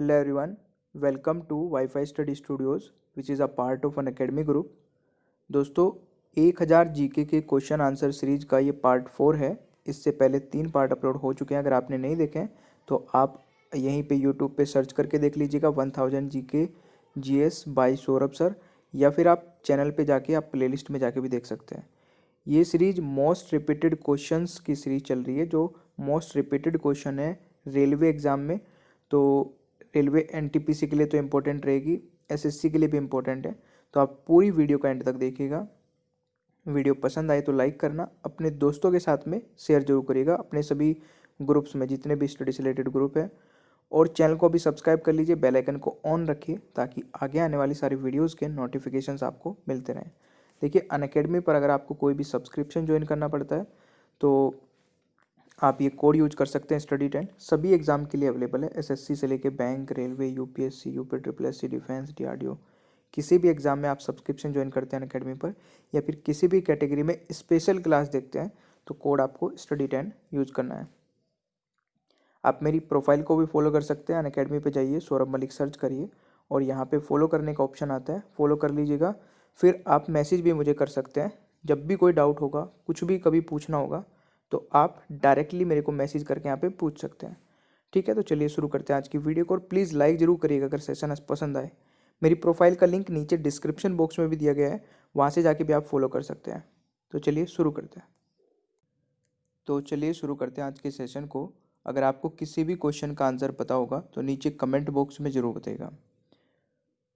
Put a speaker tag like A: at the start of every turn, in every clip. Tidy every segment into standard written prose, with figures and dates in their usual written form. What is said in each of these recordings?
A: Hello everyone, welcome to Wi-Fi Study Studios, which is a part of an academy group. दोस्तों 1000 GK के question answer series का ये part 4 है। इससे पहले 3 पार्ट अपलोड हो चुके हैं। अगर आपने नहीं देखे हैं तो आप यहीं पे यूट्यूब पे सर्च करके देख लीजिएगा 1000 GK GS bye Saurabh sir, या फिर आप चैनल पे जाके आप प्लेलिस्ट में जाके भी देख सकते हैं। ये सीरीज मोस्ट रिपीटेड क्वेश्चंस की सीरीज चल रही है, जो मोस्ट रिपीटेड क्वेश्चन है रेलवे एग्ज़ाम में। तो रेलवे एनटीपीसी के लिए तो इम्पोर्टेंट रहेगी, एसएससी के लिए भी इम्पोर्टेंट है। तो आप पूरी वीडियो का एंड तक देखिएगा। वीडियो पसंद आए तो लाइक करना, अपने दोस्तों के साथ में शेयर जरूर करिएगा, अपने सभी ग्रुप्स में जितने भी स्टडी से रिलेटेड ग्रुप है। और चैनल को भी सब्सक्राइब कर लीजिए, बेल आइकन को ऑन रखिए ताकि आगे आने वाली सारी वीडियोज़ के नोटिफिकेशंस आपको मिलते रहें। देखिए अनअकैडमी पर अगर आपको कोई भी सब्सक्रिप्शन ज्वाइन करना पड़ता है तो आप ये कोड यूज कर सकते हैं स्टडी 10। सभी एग्जाम के लिए अवेलेबल है, एसएससी से लेके bank, railway, UPSC, UP triple SC, defence, DRDO. किसी भी एग्जाम में आप सब्सक्रिप्शन ज्वाइन करते हैं अनअकैडमी पर, या फिर किसी भी कैटेगरी में स्पेशल क्लास देखते हैं तो कोड आपको स्टडी 10 यूज करना है। आप मेरी प्रोफाइल को भी फॉलो कर सकते हैं। अनअकैडमी पे जाइए, सौरभ मलिक सर्च करिए और यहाँ पे फॉलो करने का ऑप्शन आता है, फॉलो कर लीजिएगा। फिर आप मैसेज भी मुझे कर सकते हैं, जब भी कोई डाउट होगा, कुछ भी कभी पूछना होगा तो आप डायरेक्टली मेरे को मैसेज करके यहाँ पे पूछ सकते हैं। ठीक है, तो चलिए शुरू करते हैं आज की वीडियो को। और प्लीज़ लाइक ज़रूर करिएगा अगर सेशन पसंद आए। मेरी प्रोफाइल का लिंक नीचे डिस्क्रिप्शन बॉक्स में भी दिया गया है, वहाँ से जाके भी आप फॉलो कर सकते हैं। तो चलिए शुरू करते हैं। आज के सेशन को। अगर आपको किसी भी क्वेश्चन का आंसर पता होगा तो नीचे कमेंट बॉक्स में ज़रूर बताइएगा।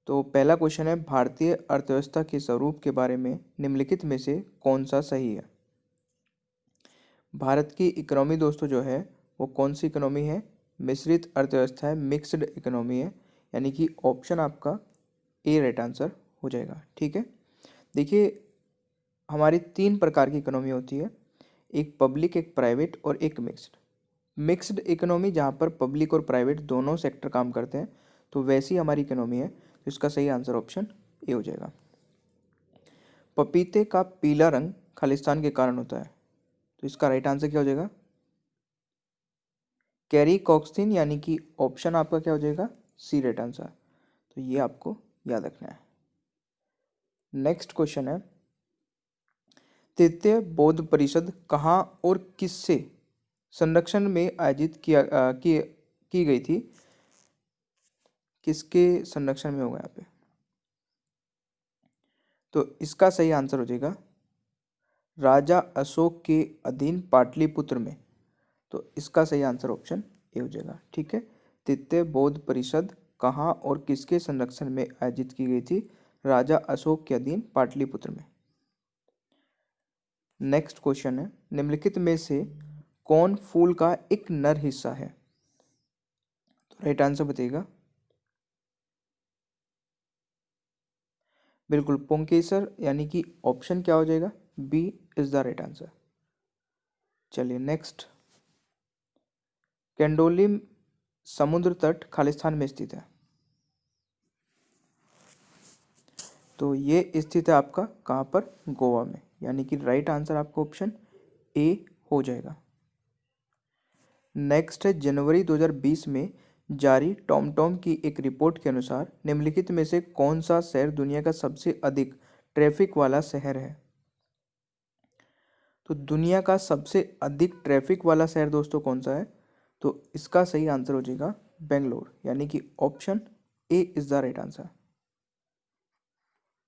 A: तो पहला क्वेश्चन है, भारतीय अर्थव्यवस्था के स्वरूप के बारे में निम्नलिखित में से कौन सा सही है। भारत की इकोनॉमी दोस्तों जो है वो कौन सी इकोनॉमी है? मिश्रित अर्थव्यवस्था है, मिक्स्ड इकोनॉमी है, यानी कि ऑप्शन आपका ए राइट आंसर हो जाएगा। ठीक है, देखिए हमारी 3 प्रकार की इकोनॉमी होती है, एक पब्लिक, एक प्राइवेट और एक मिक्स्ड। मिक्स्ड इकोनॉमी जहाँ पर पब्लिक और प्राइवेट दोनों सेक्टर काम करते हैं, तो वैसी हमारी इकोनॉमी है। तो इसका सही आंसर ऑप्शन ए हो जाएगा। पपीते का पीला रंग खालिस्तान के कारण होता है, तो इसका राइट आंसर क्या हो जाएगा? कैरी कॉक्सिन, यानी कि ऑप्शन आपका क्या हो जाएगा? C right answer. तो ये आपको याद रखना है। नेक्स्ट क्वेश्चन है, तृतीय बौद्ध परिषद कहाँ और किससे संरक्षण में आयोजित की गई थी? किसके संरक्षण में होगा यहाँ पे? तो इसका सही आंसर हो जाएगा राजा अशोक के अधीन पाटलिपुत्र में। तो इसका सही आंसर ऑप्शन ए हो जाएगा। ठीक है, तृतीय बौद्ध परिषद कहाँ और किसके संरक्षण में आयोजित की गई थी? राजा अशोक के अधीन पाटलिपुत्र में। नेक्स्ट क्वेश्चन है, निम्नलिखित में से कौन फूल का एक नर हिस्सा है? तो राइट आंसर बताइएगा। बिल्कुल पुंकेसर, यानी कि ऑप्शन क्या हो जाएगा? B is the right answer. चलिए नेक्स्ट, कैंडोलिम समुद्र तट खालिस्तान में स्थित है, तो ये स्थित है आपका कहाँ पर? गोवा में, यानी कि राइट आंसर आपका ऑप्शन ए हो जाएगा। नेक्स्ट है, जनवरी 2020 में जारी टॉमटॉम की एक रिपोर्ट के अनुसार निम्नलिखित में से कौन सा शहर दुनिया का सबसे अधिक ट्रैफिक वाला शहर है? तो दुनिया का सबसे अधिक ट्रैफिक वाला शहर दोस्तों कौन सा है? तो इसका सही आंसर हो जाएगा बेंगलोर, यानी कि option A is the right answer.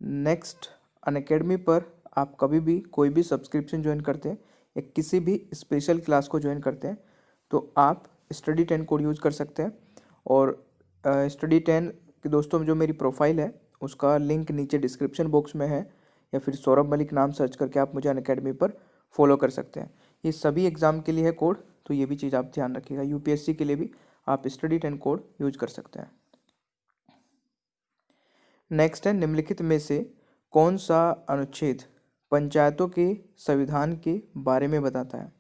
A: Next, Unacademy पर आप कभी भी कोई भी सब्सक्रिप्शन ज्वाइन करते हैं या किसी भी स्पेशल क्लास को ज्वाइन करते हैं तो आप स्टडी 10 कोड यूज़ कर सकते हैं। और स्टडी 10 के दोस्तों जो मेरी प्रोफाइल है उसका लिंक नीचे डिस्क्रिप्शन बॉक्स में है, या फिर सौरभ मलिक नाम सर्च करके आप मुझे अनअकैडमी पर फॉलो कर सकते हैं। ये सभी एग्ज़ाम के लिए है कोड, तो ये भी चीज़ आप ध्यान रखिएगा। यूपीएससी के लिए भी आप स्टडी 10 कोड यूज कर सकते हैं। नेक्स्ट है, निम्नलिखित में से कौन सा अनुच्छेद पंचायतों के संविधान के बारे में बताता है?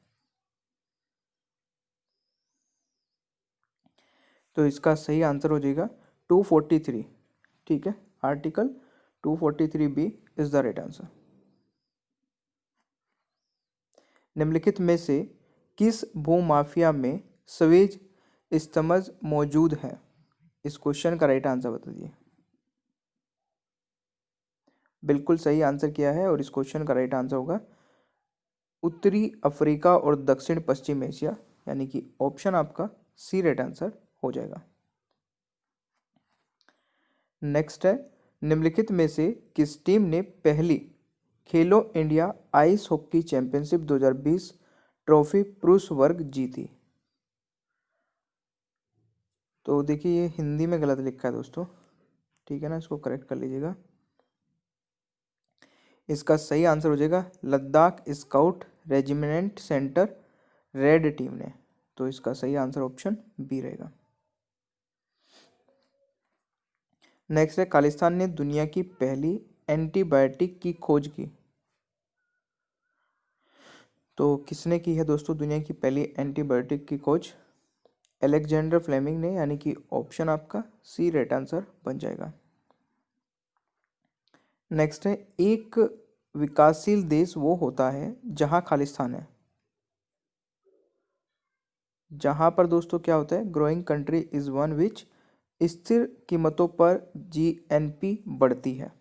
A: तो इसका सही आंसर हो जाएगा 243। ठीक है, article 243B is the right answer. निम्नलिखित में से किस भूमाफिया में स्वेज स्तमज मौजूद है? इस क्वेश्चन का राइट आंसर बता दीजिए। बिल्कुल सही आंसर किया है और इस क्वेश्चन का राइट आंसर होगा उत्तरी अफ्रीका और दक्षिण पश्चिम एशिया, यानी कि ऑप्शन आपका सी राइट आंसर हो जाएगा। नेक्स्ट है, निम्नलिखित में से किस टीम ने पहली खेलो India ice hockey championship 2020 trophy पुरुष वर्ग जीती? तो देखिए ये हिंदी में गलत लिखा है दोस्तों, ठीक है ना, इसको करेक्ट कर लीजिएगा। इसका सही आंसर हो जाएगा Ladakh scout regiment centre red team ने। तो इसका सही आंसर ऑप्शन बी रहेगा। नेक्स्ट है, खालिस्तान ने दुनिया की पहली एंटीबायोटिक की खोज की? तो किसने की है दोस्तों दुनिया की पहली एंटीबायोटिक की खोज? अलेक्जेंडर फ्लेमिंग ने, यानी कि ऑप्शन आपका सी राइट आंसर बन जाएगा। नेक्स्ट है, एक विकासशील देश वो होता है जहां खालिस्तान है। जहां पर दोस्तों क्या होता है, growing country is one which स्थिर कीमतों पर जीएनपी बढ़ती है,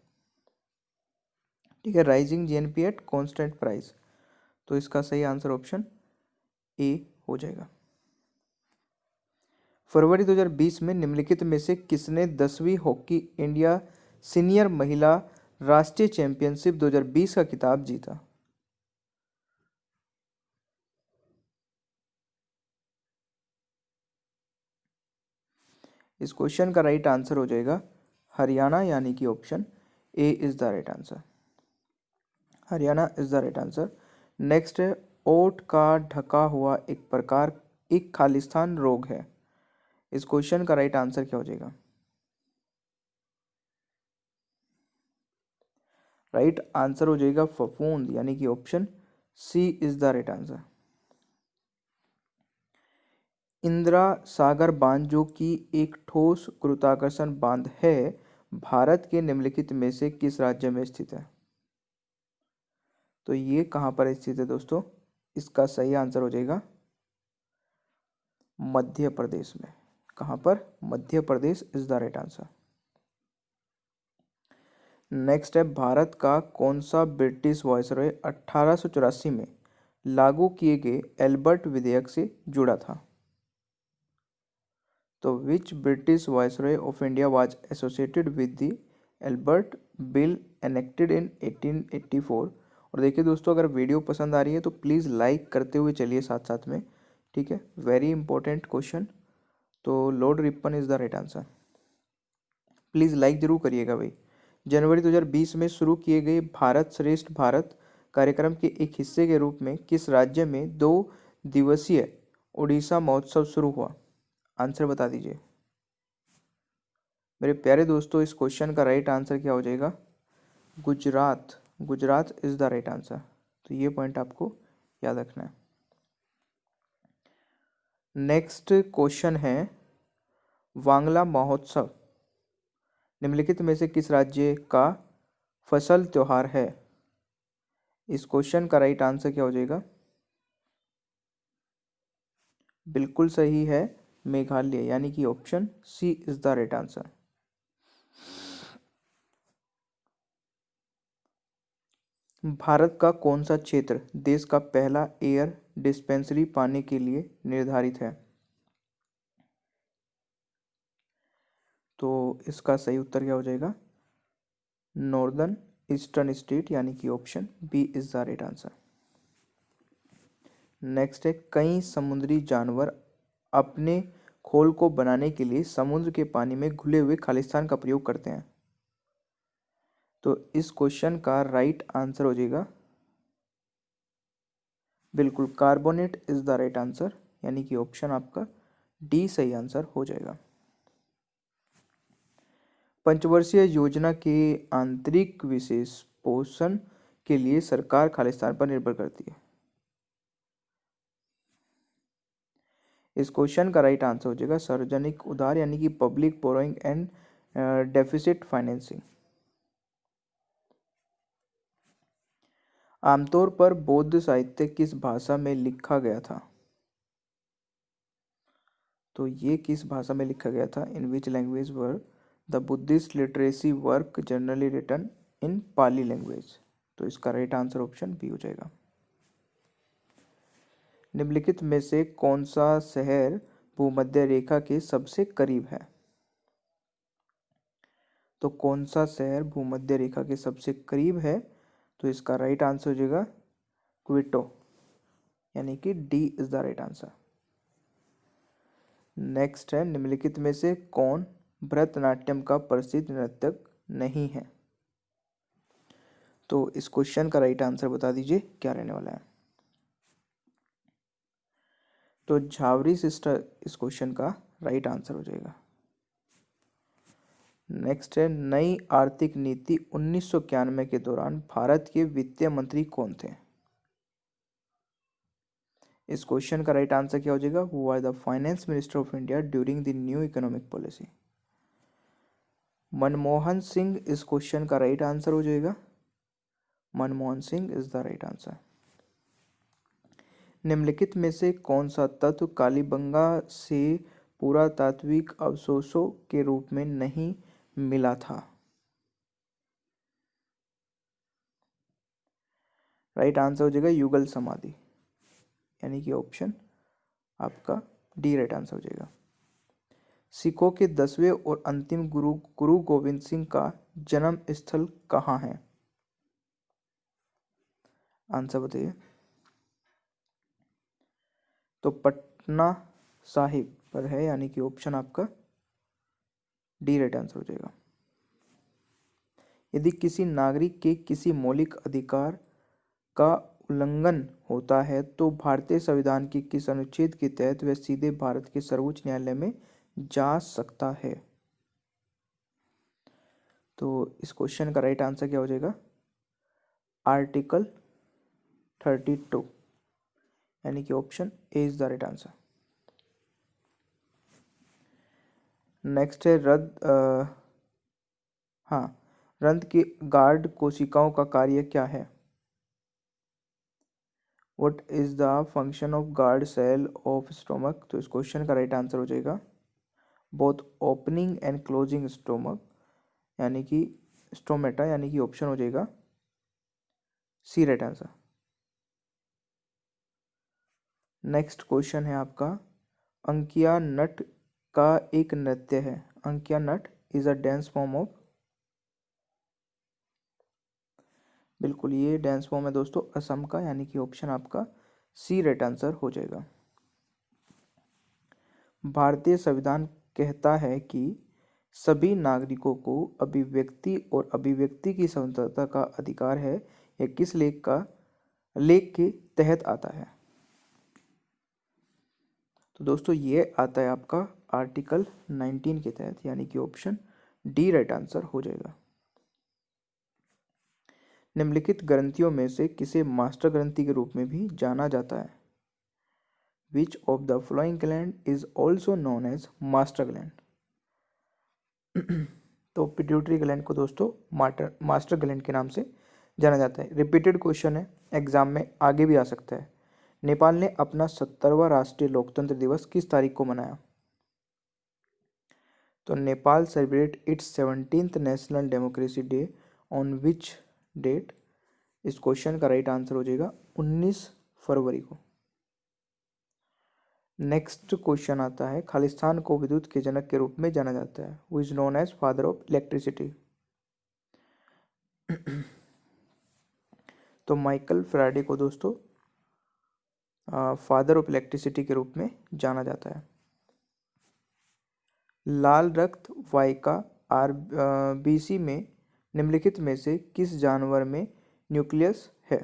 A: ठीक है, rising GNP at constant price. तो इसका सही आंसर ऑप्शन ए हो जाएगा। फरवरी 2020 में निम्नलिखित में से किसने 10वीं हॉकी इंडिया सीनियर महिला राष्ट्रीय चैंपियनशिप 2020 का खिताब जीता? इस क्वेश्चन का राइट आंसर हो जाएगा हरियाणा, यानी कि option A is the right answer. Haryana is the right answer. Next है, ओट का ढका हुआ एक खालिस्तान रोग है। इस क्वेश्चन का राइट आंसर क्या हो जाएगा? राइट आंसर हो जाएगा फफूंद, यानी कि option C is the right answer. Indira Sagar बांध, जो कि एक ठोस गुरुत्वाकर्षण बांध है, भारत के निम्नलिखित में से किस राज्य में स्थित है? तो ये कहाँ पर स्थित है दोस्तों? इसका सही आंसर हो जाएगा मध्य प्रदेश में। कहाँ पर? Madhya Pradesh is the right answer. Next है, भारत का कौन सा ब्रिटिश वायसरॉय 1884 में लागू किए गए एल्बर्ट विधेयक से जुड़ा था? तो विच British viceroy of India was associated with the Albert bill enacted इन 1884? और देखिए दोस्तों, अगर वीडियो पसंद आ रही है तो प्लीज़ लाइक करते हुए चलिए साथ साथ में, ठीक है, वेरी इंपॉर्टेंट क्वेश्चन। तो Lord Ripon is the right answer. Please like जरूर करिएगा भाई। जनवरी 2020 में शुरू किए गए भारत श्रेष्ठ भारत कार्यक्रम के एक हिस्से के रूप में किस राज्य में 2 दिवसीय उड़ीसा महोत्सव शुरू हुआ? आंसर बता दीजिए मेरे प्यारे दोस्तों। इस क्वेश्चन का राइट आंसर क्या हो जाएगा? Gujarat. Gujarat is the right answer. तो ये पॉइंट आपको याद रखना है। नेक्स्ट क्वेश्चन है, वांगला महोत्सव निम्नलिखित में से किस राज्य का फसल त्योहार है? इस क्वेश्चन का राइट आंसर क्या हो जाएगा? बिल्कुल सही है, मेघालय, यानी कि option C is the right answer. Bharat का कौन सा क्षेत्र देश का पहला एयर डिस्पेंसरी पाने के लिए निर्धारित है? तो इसका सही उत्तर क्या हो जाएगा? नॉर्दर्न ईस्टर्न स्टेट, यानी कि option B is the right answer. Next है, कई समुद्री जानवर अपने खोल को बनाने के लिए समुद्र के पानी में घुले हुए खालिस्तान का प्रयोग करते हैं। तो इस क्वेश्चन का राइट आंसर हो जाएगा बिल्कुल carbonate is the right answer, यानी कि ऑप्शन आपका डी सही आंसर हो जाएगा। पंचवर्षीय योजना के आंतरिक विशेष पोषण के लिए सरकार खालिस्तान पर निर्भर करती है। इस क्वेश्चन का राइट आंसर हो जाएगा सार्वजनिक उधार, यानी कि public borrowing and deficit financing. आमतौर पर बौद्ध साहित्य किस भाषा में लिखा गया था? तो ये किस भाषा में लिखा गया था? In which language were the Buddhist literacy work generally written in Pali language? तो इसका राइट आंसर ऑप्शन बी हो जाएगा। निम्नलिखित में से कौन सा शहर भूमध्य रेखा के सबसे करीब है? तो कौन सा शहर भूमध्य रेखा के सबसे करीब है? तो इसका राइट आंसर हो जाएगा क्विटो, यानी कि D is the right answer. Next है, निम्नलिखित में से कौन भरतनाट्यम का प्रसिद्ध नर्तक नहीं है? तो इस क्वेश्चन का राइट आंसर बता दीजिए क्या रहने वाला है। तो झावरी सिस्टर इस क्वेश्चन का राइट आंसर हो जाएगा। नेक्स्ट है, नई आर्थिक नीति 1991 के दौरान भारत के वित्त मंत्री कौन थे? इस क्वेश्चन का राइट आंसर क्या हो जाएगा? Who are the finance minister of India during the new economic policy? Manmohan Singh इस क्वेश्चन का राइट आंसर हो जाएगा। Manmohan Singh is the right answer. निम्नलिखित में से कौन सा तत्व कालीबंगा से पुरातात्विक अवशेषों के रूप में नहीं मिला था? राइट आंसर हो जाएगा युगल समाधि, यानी कि ऑप्शन आपका डी राइट आंसर हो जाएगा। सिखों के 10वें और अंतिम गुरु गुरु गोविंद सिंह का जन्म स्थल कहाँ है? आंसर बताइए। तो पटना साहिब पर है, यानी कि ऑप्शन आपका डी राइट आंसर हो जाएगा। यदि किसी नागरिक के किसी मौलिक अधिकार का उल्लंघन होता है तो भारतीय संविधान के किस अनुच्छेद के तहत वह सीधे भारत के सर्वोच्च न्यायालय में जा सकता है? तो इस क्वेश्चन का राइट आंसर क्या हो जाएगा? आर्टिकल 32, यानी कि option A is the right answer. Next है रंध्र की गार्ड कोशिकाओं का कार्य क्या है? What is the function of guard cell of stomach? तो इस क्वेश्चन का राइट आंसर हो जाएगा both opening and closing stomach, यानी कि स्टोमेटा, यानी कि ऑप्शन हो जाएगा C right answer. Next question है आपका, अंकिया नट का एक नृत्य है। Ankiya Nat is a dance form of? बिल्कुल, ये डांस फॉर्म है दोस्तों असम का, यानी कि ऑप्शन आपका सी राइट आंसर हो जाएगा। भारतीय संविधान कहता है कि सभी नागरिकों को अभिव्यक्ति और अभिव्यक्ति की स्वतंत्रता का अधिकार है। यह किस लेख के तहत आता है? तो दोस्तों ये आता है आपका आर्टिकल 19 के तहत, यानी कि ऑप्शन डी राइट आंसर हो जाएगा। निम्नलिखित ग्रंथियों में से किसे मास्टर ग्रंथि के रूप में भी जाना जाता है? Which of the following gland is also known as master gland? तो पिट्यूटरी ग्लैंड को दोस्तों मास्टर ग्लैंड के नाम से जाना जाता है। रिपीटेड क्वेश्चन है, एग्जाम में आगे भी आ सकता है। नेपाल ने अपना 70वां राष्ट्रीय लोकतंत्र दिवस किस तारीख को मनाया? तो Nepal celebrate its 17th national democracy day on which date? इस क्वेश्चन का राइट आंसर हो जाएगा 19 फरवरी को। नेक्स्ट क्वेश्चन आता है, खालिस्तान को विद्युत के जनक के रूप में जाना जाता है। Who is known as father of electricity? तो माइकल फैराडे को दोस्तों फादर ऑफ इलेक्ट्रिसिटी के रूप में जाना जाता है। लाल रक्त वाहिका आरबीसी में निम्नलिखित में से किस जानवर में न्यूक्लियस है?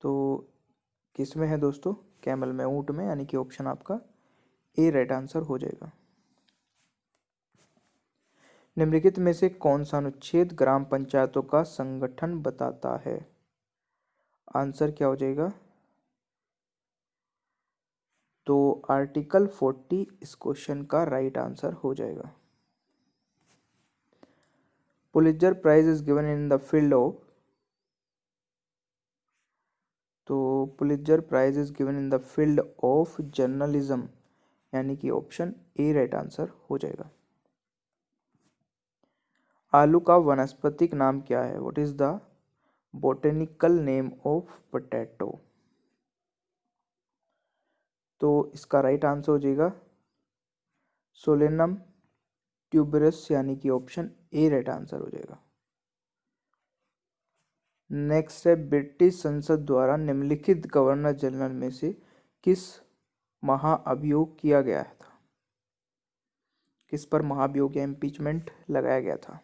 A: तो किस में है दोस्तों? कैमल में, ऊंट में, यानी कि ऑप्शन आपका ए राइट आंसर हो जाएगा। निम्नलिखित में से कौन सा अनुच्छेद ग्राम पंचायतों का संगठन बताता है? आंसर क्या हो जाएगा? तो आर्टिकल 40 इस क्वेश्चन का राइट आंसर हो जाएगा। Pulitzer prize is given in the field of? तो Pulitzer prize is given in the field of journalism, यानी कि ऑप्शन ए राइट आंसर हो जाएगा। आलू का वानस्पतिक नाम क्या है? What is the botanical name of potato? तो इसका राइट आंसर हो जाएगा सोलेनम ट्यूबरस, यानी कि ऑप्शन ए राइट आंसर हो जाएगा। नेक्स्ट है, ब्रिटिश संसद द्वारा निम्नलिखित गवर्नर जनरल में से किस महाअभियोग किया गया था? किस पर महाभियोग या इम्पीचमेंट लगाया गया था?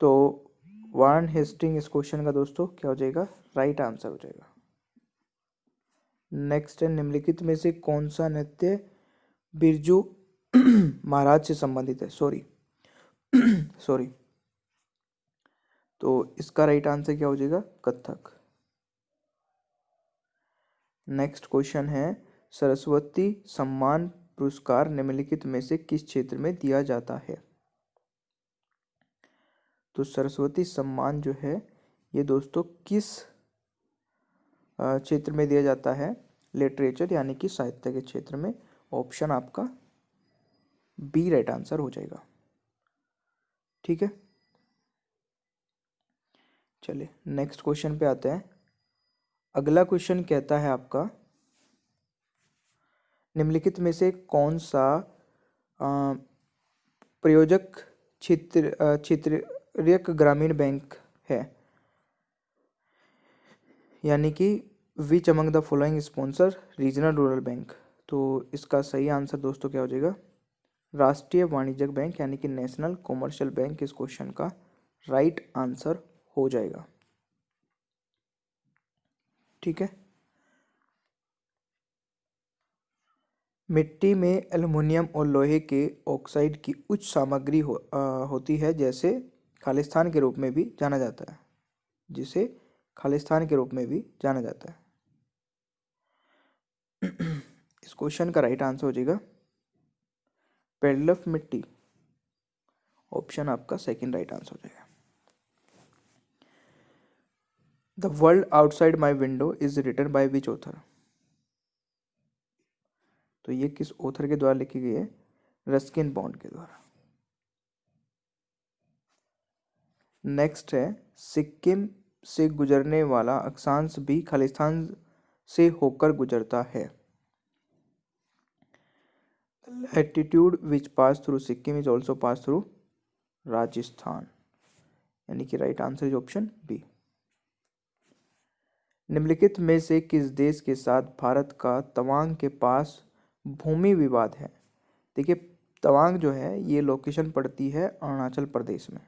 A: तो वारन हेस्टिंग इस क्वेश्चन का दोस्तों क्या हो जाएगा? राइट आंसर हो जाएगा। नेक्स्ट है, निम्नलिखित में से कौन सा नृत्य बिरजू महाराज से संबंधित है? सॉरी तो इसका राइट आंसर क्या हो जाएगा? कथक। नेक्स्ट क्वेश्चन है, सरस्वती सम्मान पुरस्कार निम्नलिखित में से किस क्षेत्र में दिया जाता है? तो सरस्वती सम्मान जो है ये दोस्तों किस क्षेत्र में दिया जाता है? लिटरेचर यानी कि साहित्य के क्षेत्र में। ऑप्शन आपका बी राइट आंसर हो जाएगा। ठीक है, चलिए नेक्स्ट क्वेश्चन पे आते हैं। अगला क्वेश्चन कहता है आपका, निम्नलिखित में से कौन सा प्रयोजक क्षेत्रीय ग्रामीण बैंक है? यानी कि which among the following sponsor regional rural bank? तो इसका सही आंसर दोस्तों क्या हो जाएगा? राष्ट्रीय वाणिज्यिक बैंक, यानी कि नेशनल कॉमर्शियल बैंक इस क्वेश्चन का राइट आंसर हो जाएगा। ठीक है, मिट्टी में एल्युमिनियम और लोहे के ऑक्साइड की उच्च सामग्री होती है, जैसे खालिस्तान के रूप में भी जाना जाता है, जिसे खालिस्तान के रूप में भी जाना जाता है। इस क्वेश्चन का राइट आंसर हो जाएगा पेडलफ मिट्टी। ऑप्शन आपका सेकंड राइट आंसर हो जाएगा। The world outside my window is written by which author? तो ये किस ऑथर के द्वारा लिखी गई है? रस्किन बॉन्ड के द्वारा। नेक्स्ट है, सिक्किम से गुजरने वाला अक्षांश भी खालिस्तान से होकर गुजरता है। Latitude which pass through Sikkim is also pass through Rajasthan, यानी कि right answer is option B. निम्नलिखित में से किस देश के साथ भारत का तवांग के पास भूमि विवाद है? देखिए, तवांग जो है ये लोकेशन पड़ती है अरुणाचल प्रदेश में।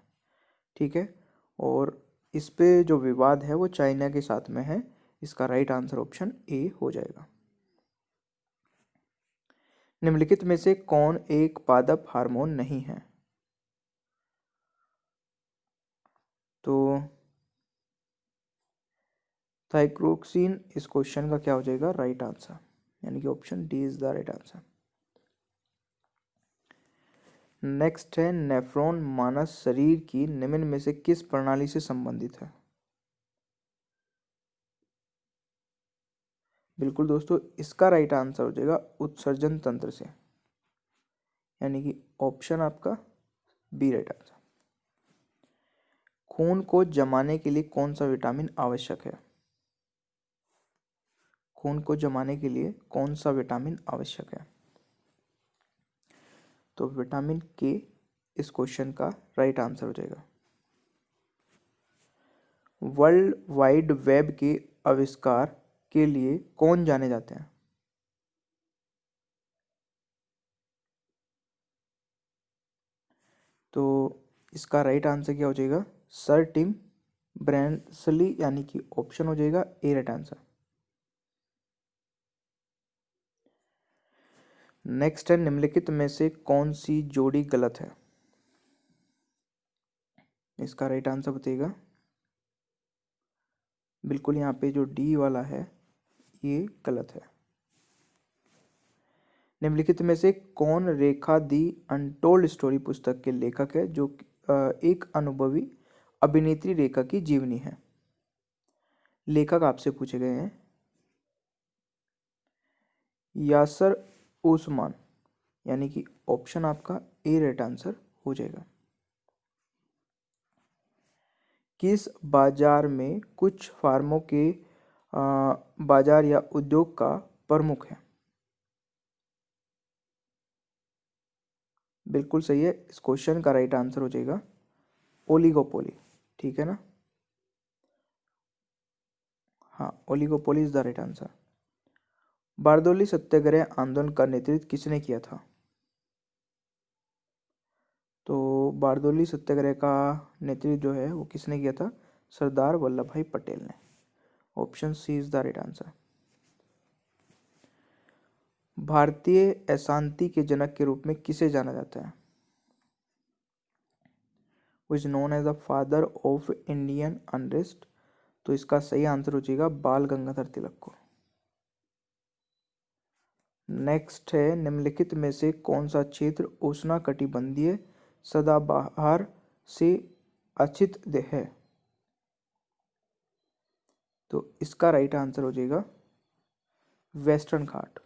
A: ठीक है, और इस पे जो विवाद है वो चाइना के साथ में है। इसका राइट आंसर ऑप्शन ए हो जाएगा। निम्नलिखित में से कौन एक पादप हार्मोन नहीं है? तो थाइक्रोक्सिन इस क्वेश्चन का क्या हो जाएगा? राइट आंसर, यानी कि option D is the right answer. Next है, नेफ्रॉन मानव शरीर की निम्न में से किस प्रणाली से संबंधित है? बिल्कुल दोस्तों, इसका राइट आंसर हो जाएगा उत्सर्जन तंत्र से, यानी कि ऑप्शन आपका बी राइट आंसर। खून को जमाने के लिए कौन सा विटामिन आवश्यक है? खून को जमाने के लिए कौन सा विटामिन आवश्यक है? तो विटामिन के इस क्वेश्चन का राइट आंसर हो जाएगा। वर्ल्ड वाइड वेब के आविष्कार के लिए कौन जाने जाते हैं? तो इसका राइट आंसर क्या हो जाएगा? सर टिम ब्रैनसली, यानी कि ऑप्शन हो जाएगा ए राइट आंसर। नेक्स्ट है, निम्नलिखित में से कौन सी जोड़ी गलत है? इसका राइट आंसर बताइएगा। बिल्कुल, यहाँ पे जो डी वाला है ये गलत है। निम्नलिखित में से कौन रेखा दी अनटोल्ड स्टोरी पुस्तक के लेखक है, जो एक अनुभवी अभिनेत्री रेखा की जीवनी है? लेखक आपसे पूछे गए हैं यासर उस्मान, यानी कि ऑप्शन आपका ए राइट आंसर हो जाएगा। किस बाजार में कुछ फार्मों के बाजार या उद्योग का प्रमुख है? बिल्कुल सही है, इस क्वेश्चन का राइट आंसर हो जाएगा ओलिगोपोली। ठीक है ना? हाँ, oligopoly is the right answer. Bardoli Satyagraha आंदोलन का नेतृत्व किसने किया था? तो बारदोली सत्याग्रह का नेतृत्व जो है वो किसने किया था? सरदार वल्लभ भाई पटेल ने। Option C is the right answer. भारतीय अशांति के जनक के रूप में किसे जाना जाता है? वो is known as the father of Indian unrest. तो इसका सही आंसर हो जाएगा बाल गंगाधर तिलक को। नेक्स्ट है, निम्नलिखित में से कौन सा क्षेत्र उष्णकटिबंधीय सदाबहार से आच्छादित है? तो इसका राइट आंसर हो जाएगा वेस्टर्न घाट।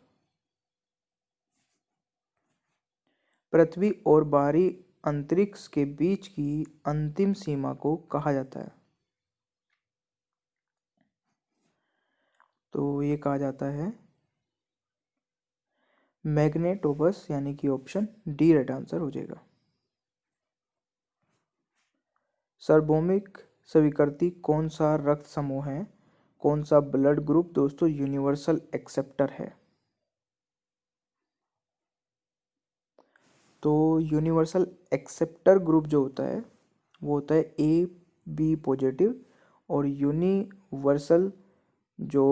A: पृथ्वी और बाहरी अंतरिक्ष के बीच की अंतिम सीमा को कहा जाता है? तो ये कहा जाता है मैग्नेटोबस, यानी कि ऑप्शन डी राइट आंसर हो जाएगा। सार्वभौमिक स्वीकृति कौन सा रक्त समूह है? कौन सा ब्लड ग्रुप दोस्तों यूनिवर्सल एक्सेप्टर है? तो यूनिवर्सल एक्सेप्टर ग्रुप जो होता है वो होता है ए बी पॉजिटिव, और यूनिवर्सल जो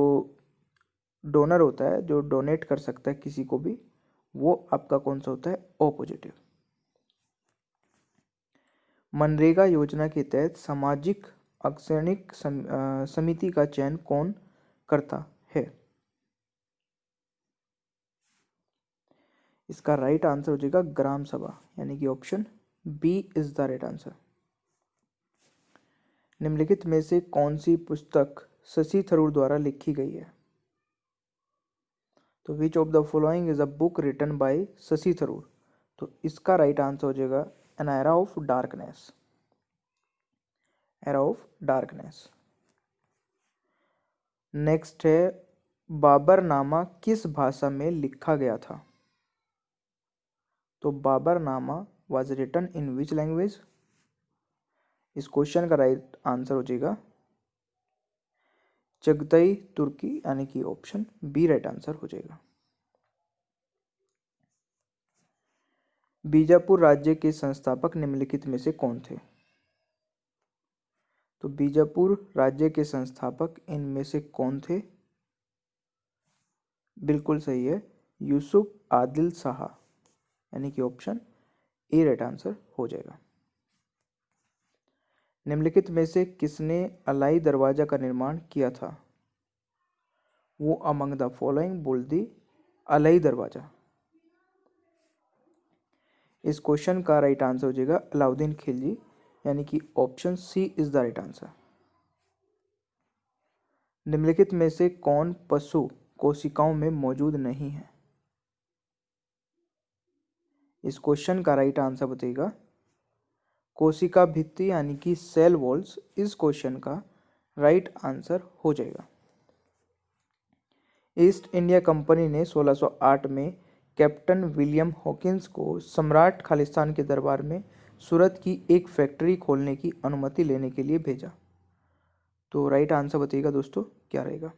A: डोनर होता है, जो डोनेट कर सकता है किसी को भी, वो आपका कौन सा होता है? O positive. मनरेगा योजना के तहत सामाजिक शैक्षणिक समिति का चयन कौन करता है? इसका राइट आंसर हो जाएगा ग्राम सभा, यानी कि option B is the right answer. निम्नलिखित में से कौन सी पुस्तक शशि थरूर द्वारा लिखी गई है? तो which of the following is a book written by Shashi Tharoor? तो इसका राइट आंसर हो जाएगा an era of darkness. Era of darkness. Next है, बाबरनामा किस भाषा में लिखा गया था? तो Baburnama was written in which language? इस क्वेश्चन का राइट आंसर हो जाएगा चगतई तुर्की, यानी कि ऑप्शन बी राइट आंसर हो जाएगा। बीजापुर राज्य के संस्थापक निम्नलिखित में से कौन थे? तो बीजापुर राज्य के संस्थापक इनमें से कौन थे? बिल्कुल सही है, यूसुफ आदिल शाह, यानी कि ऑप्शन ए राइट आंसर हो जाएगा। निम्नलिखित में से किसने अलाई दरवाजा का निर्माण किया था? वो अमंग द फॉलोइंग बोल दी अलाई दरवाजा। इस क्वेश्चन का राइट आंसर हो जाएगा अलाउद्दीन खिलजी, यानी कि option C is the right answer. निम्नलिखित में से कौन पशु कोशिकाओं में मौजूद नहीं है? इस क्वेश्चन का राइट आंसर बताइएगा कोशिका भित्ति, यानी कि सेल वॉल्स। इस क्वेश्चन का राइट आंसर हो जाएगा। ईस्ट इंडिया कंपनी ने 1608 में कैप्टन विलियम हॉकिंस को सम्राट खालिस्तान के दरबार में सूरत की एक फैक्ट्री खोलने की अनुमति लेने के लिए भेजा। तो राइट आंसर बताइएगा दोस्तों क्या रहेगा?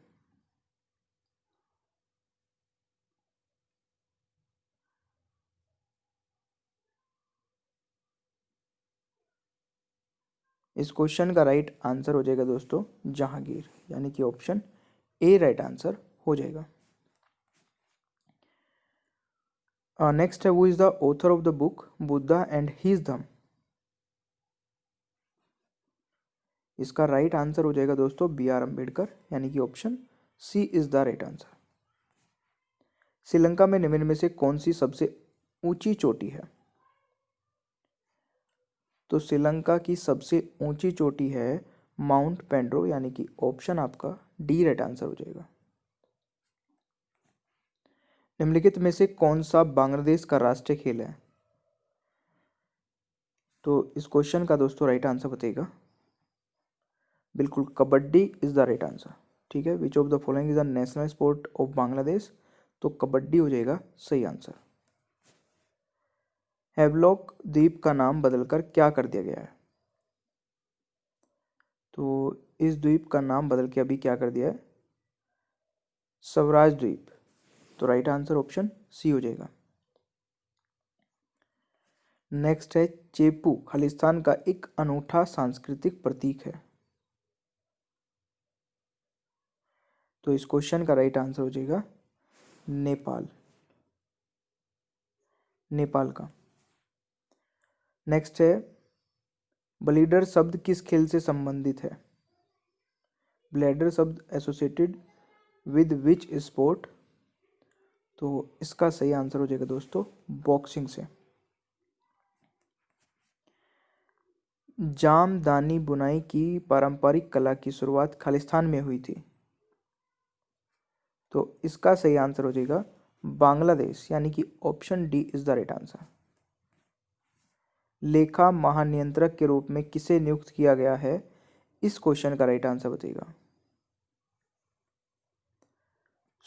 A: इस क्वेश्चन का राइट आंसर हो जाएगा दोस्तों जहांगीर, यानी कि ऑप्शन ए राइट आंसर हो जाएगा। नेक्स्ट है, who is the author of the book Buddha and his Dhamma? इसका राइट आंसर हो जाएगा दोस्तों बी आर अम्बेडकर, यानी कि option C is the right answer. Sri Lanka में निम्न में से कौन सी सबसे ऊंची चोटी है? तो श्रीलंका की सबसे ऊंची चोटी है माउंट पेड्रो, यानी कि ऑप्शन आपका डी राइट आंसर हो जाएगा। निम्नलिखित में से कौन सा बांग्लादेश का राष्ट्रीय खेल है? तो इस क्वेश्चन का दोस्तों राइट आंसर बताइएगा। बिल्कुल, kabaddi is the right answer. ठीक है, which of the following is the national sport of Bangladesh? तो कबड्डी हो जाएगा सही आंसर। हैवलॉक द्वीप का नाम बदलकर क्या कर दिया गया है? तो इस द्वीप का नाम बदल के अभी क्या कर दिया है? स्वराज द्वीप। तो राइट आंसर ऑप्शन सी हो जाएगा। नेक्स्ट है, चेपू खालिस्तान का एक अनूठा सांस्कृतिक प्रतीक है। तो इस क्वेश्चन का राइट आंसर हो जाएगा नेपाल, नेपाल का। नेक्स्ट है, ब्लेडर शब्द किस खेल से संबंधित है? ब्लेडर शब्द एसोसिएटेड विद विच स्पोर्ट? तो इसका सही आंसर हो जाएगा दोस्तों बॉक्सिंग से। जामदानी बुनाई की पारंपरिक कला की शुरुआत खालिस्तान में हुई थी। तो इसका सही आंसर हो जाएगा बांग्लादेश, यानी कि option D is the right answer. लेखा महानियंत्रक के रूप में किसे नियुक्त किया गया है? इस क्वेश्चन का राइट आंसर बताइएगा।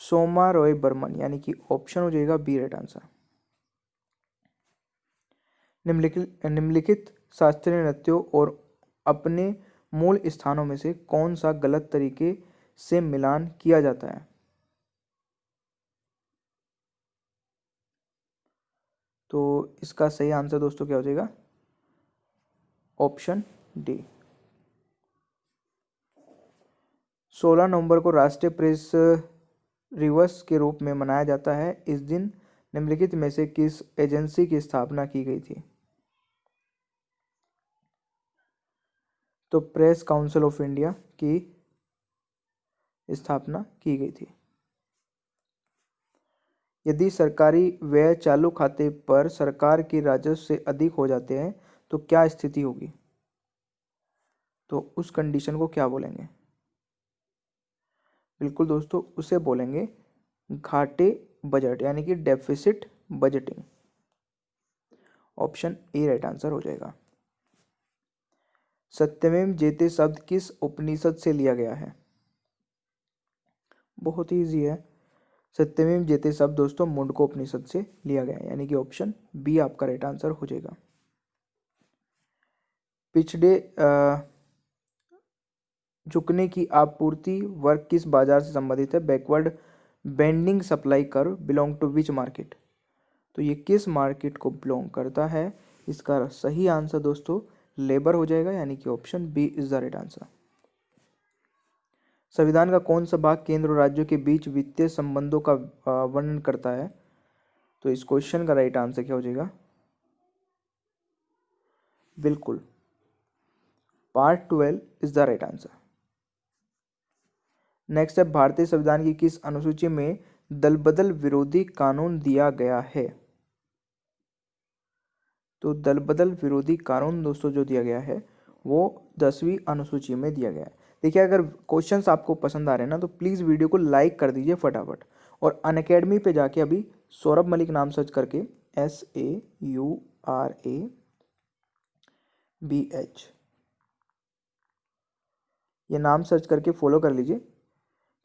A: सोमा रॉय बर्मन, यानी कि ऑप्शन हो जाएगा बी राइट आंसर। निम्नलिखित शास्त्रीय नृत्यों और अपने मूल स्थानों में से कौन सा गलत तरीके से मिलान किया जाता है? तो इसका सही आंसर दोस्तों क्या हो जाएगा? Option D. 16 नवंबर को राष्ट्रीय प्रेस दिवस के रूप में मनाया जाता है। इस दिन निम्नलिखित में से किस एजेंसी की स्थापना की गई थी? तो प्रेस काउंसिल ऑफ इंडिया की स्थापना की गई थी। यदि सरकारी व्यय चालू खाते पर सरकार के राजस्व से अधिक हो जाते हैं तो क्या स्थिति होगी? तो उस कंडीशन को क्या बोलेंगे? बिल्कुल दोस्तों, उसे बोलेंगे घाटे बजट, यानी कि deficit budgeting. Option A right answer हो जाएगा। सत्यमेव जयते शब्द किस उपनिषद से लिया गया है? बहुत ही ईजी है। सत्यमेव जयते शब्द दोस्तों मुंडको उपनिषद से लिया गया है, यानी कि ऑप्शन बी आपका राइट आंसर हो जाएगा। पिछड़े झुकने की आपूर्ति वर्ग किस बाजार से संबंधित है? Backward bending supply curve belong to which market? तो ये किस मार्केट को बिलोंग करता है? इसका सही आंसर दोस्तों लेबर हो जाएगा, यानी कि option B is the right answer. संविधान का कौन सा भाग केंद्र और राज्यों के बीच वित्तीय संबंधों का वर्णन करता है? तो इस क्वेश्चन का राइट आंसर क्या हो जाएगा? बिल्कुल, part 12 is the right answer. Next है, भारतीय संविधान की किस अनुसूची में दल बदल विरोधी कानून दिया गया है? तो दल बदल विरोधी कानून दोस्तों जो दिया गया है वो 10वीं अनुसूची में दिया गया है। देखिए, अगर क्वेश्चंस आपको पसंद आ रहे हैं ना तो प्लीज़ वीडियो को लाइक कर दीजिए फटाफट, और अनअकैडमी पे जाके अभी सौरभ मलिक नाम सर्च करके SAURABH ये नाम सर्च करके फॉलो कर लीजिए,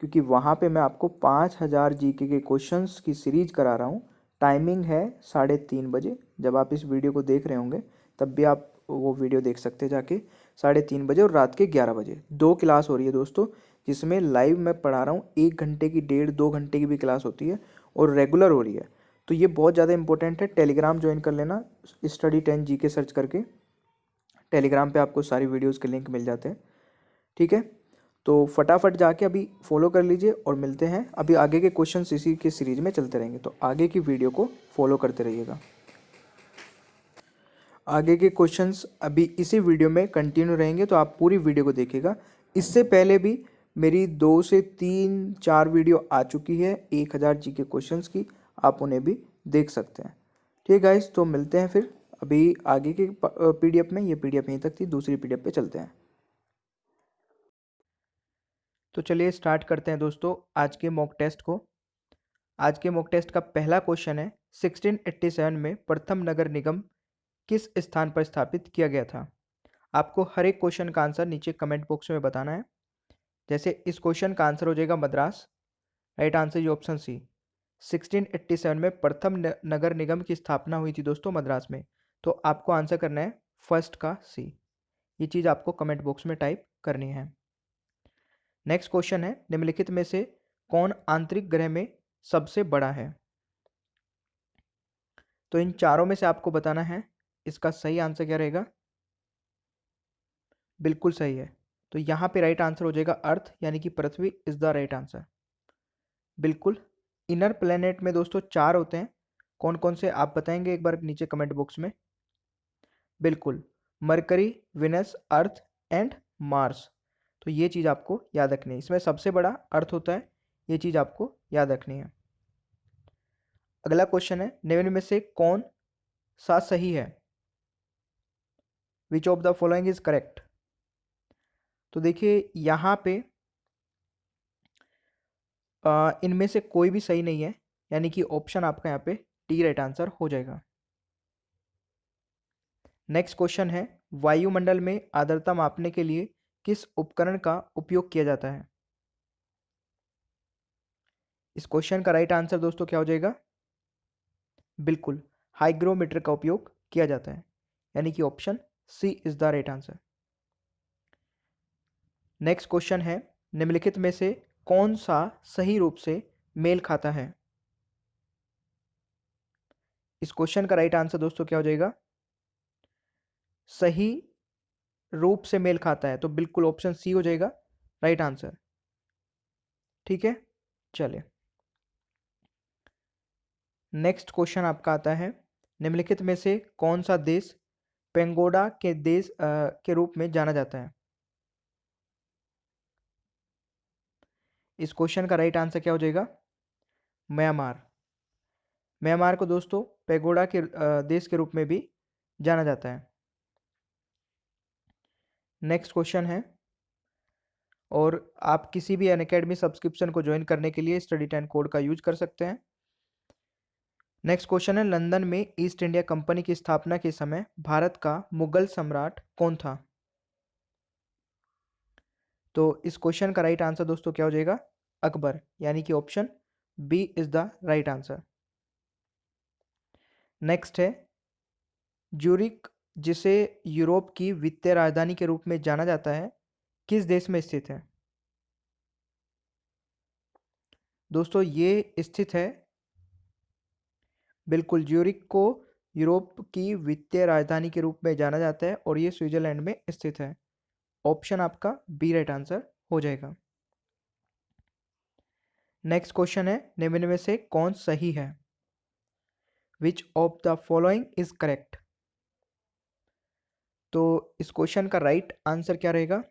A: क्योंकि वहाँ पे मैं आपको 5000 जीके के क्वेश्चंस की सीरीज करा रहा हूँ। टाइमिंग है 3:30 बजे। जब आप इस वीडियो को देख रहे होंगे तब भी आप वो वीडियो देख सकते हैं जाके 3:30 बजे, और रात के 11 बजे 2 क्लास हो रही है दोस्तों, जिसमें लाइव मैं पढ़ा रहा हूँ। 1 घंटे की 1.5-2 घंटे की भी क्लास होती है और रेगुलर हो रही है। तो ये बहुत ज़्यादा इंपॉर्टेंट है। टेलीग्राम ज्वाइन कर लेना, स्टडी 10 जीके सर्च करके टेलीग्राम पे आपको सारी वीडियोज़ के लिंक मिल जाते हैं। ठीक है, तो फटाफट जाके अभी फॉलो कर लीजिए, और मिलते हैं अभी आगे के क्वेश्चंस इसी के सीरीज में चलते रहेंगे, तो आगे की वीडियो को फॉलो करते रहिएगा। आगे के क्वेश्चंस अभी इसी वीडियो में कंटिन्यू रहेंगे, तो आप पूरी वीडियो को देखिएगा। इससे पहले भी मेरी 2 से 3-4 वीडियो आ चुकी है 1000 जी के क्वेश्चंस की, आप उन्हें भी देख सकते हैं। ठीक है गाइस, तो मिलते हैं फिर अभी आगे के PDF में। ये PDF यहीं तक थी, दूसरी PDF पे चलते हैं। तो चलिए स्टार्ट करते हैं दोस्तों आज के मॉक टेस्ट को। आज के मॉक टेस्ट का पहला क्वेश्चन है 1687 में प्रथम नगर निगम किस स्थान पर स्थापित किया गया था। आपको हर एक क्वेश्चन का आंसर नीचे कमेंट बॉक्स में बताना है। जैसे इस क्वेश्चन का आंसर हो जाएगा मद्रास, राइट आंसर ये ऑप्शन सी। 1687 में प्रथम नगर निगम की स्थापना हुई थी दोस्तों मद्रास में, तो आपको आंसर करना है फर्स्ट का सी। ये चीज़ आपको कमेंट बॉक्स में टाइप करनी है। नेक्स्ट क्वेश्चन है निम्नलिखित में से कौन आंतरिक ग्रह में सबसे बड़ा है। तो इन चारों में से आपको बताना है इसका सही आंसर क्या रहेगा। बिल्कुल सही है, तो यहां पे राइट आंसर हो जाएगा अर्थ, यानी कि पृथ्वी इज द राइट आंसर। बिल्कुल। इनर प्लेनेट में दोस्तों 4 होते हैं, कौन कौन से आप बताएंगे एक बार नीचे कमेंट बॉक्स में। बिल्कुल, mercury, Venus, earth and Mars. तो ये चीज़ आपको याद रखनी है, इसमें सबसे बड़ा अर्थ होता है, ये चीज़ आपको याद रखनी है। अगला क्वेश्चन है निम्न में से कौन सा सही है। Which of the following is correct. तो देखिए यहाँ पे इनमें से कोई भी सही नहीं है, यानी कि ऑप्शन आपका यहाँ पे डी राइट आंसर हो जाएगा। नेक्स्ट क्वेश्चन है वायुमंडल में आर्द्रता मापने के लिए किस उपकरण का उपयोग किया जाता है। इस क्वेश्चन का राइट आंसर दोस्तों क्या हो जाएगा। बिल्कुल, हाइग्रोमीटर का उपयोग किया जाता है, यानी कि option C is the right answer. Next question है निम्नलिखित में से कौन सा सही रूप से मेल खाता है। इस क्वेश्चन का राइट आंसर दोस्तों क्या हो जाएगा। सही रूप से मेल खाता है, तो बिल्कुल ऑप्शन सी हो जाएगा राइट आंसर। ठीक है, चलिए नेक्स्ट क्वेश्चन आपका आता है निम्नलिखित में से कौन सा देश पेंगोडा के देश के रूप में जाना जाता है। इस क्वेश्चन का राइट आंसर क्या हो जाएगा। म्यांमार। म्यांमार को दोस्तों पेगोडा के देश के रूप में भी जाना जाता है। नेक्स्ट क्वेश्चन है, और आप किसी भी अनअकैडमी सब्सक्रिप्शन को ज्वाइन करने के लिए स्टडी 10 कोड का यूज कर सकते हैं। नेक्स्ट क्वेश्चन है लंदन में ईस्ट इंडिया कंपनी की स्थापना के समय भारत का मुगल सम्राट कौन था। तो इस क्वेश्चन का राइट आंसर दोस्तों क्या हो जाएगा। अकबर, यानी कि option B is the right answer. Next है ज्यूरिक, जिसे यूरोप की वित्तीय राजधानी के रूप में जाना जाता है, किस देश में स्थित है। दोस्तों ये स्थित है, बिल्कुल ज्यूरिक को यूरोप की वित्तीय राजधानी के रूप में जाना जाता है और ये स्विट्जरलैंड में स्थित है। ऑप्शन आपका बी राइट आंसर हो जाएगा। नेक्स्ट क्वेश्चन है निम्न में से कौन सही है। Which of the following is correct. तो इस क्वेश्चन का राइट आंसर क्या रहेगा।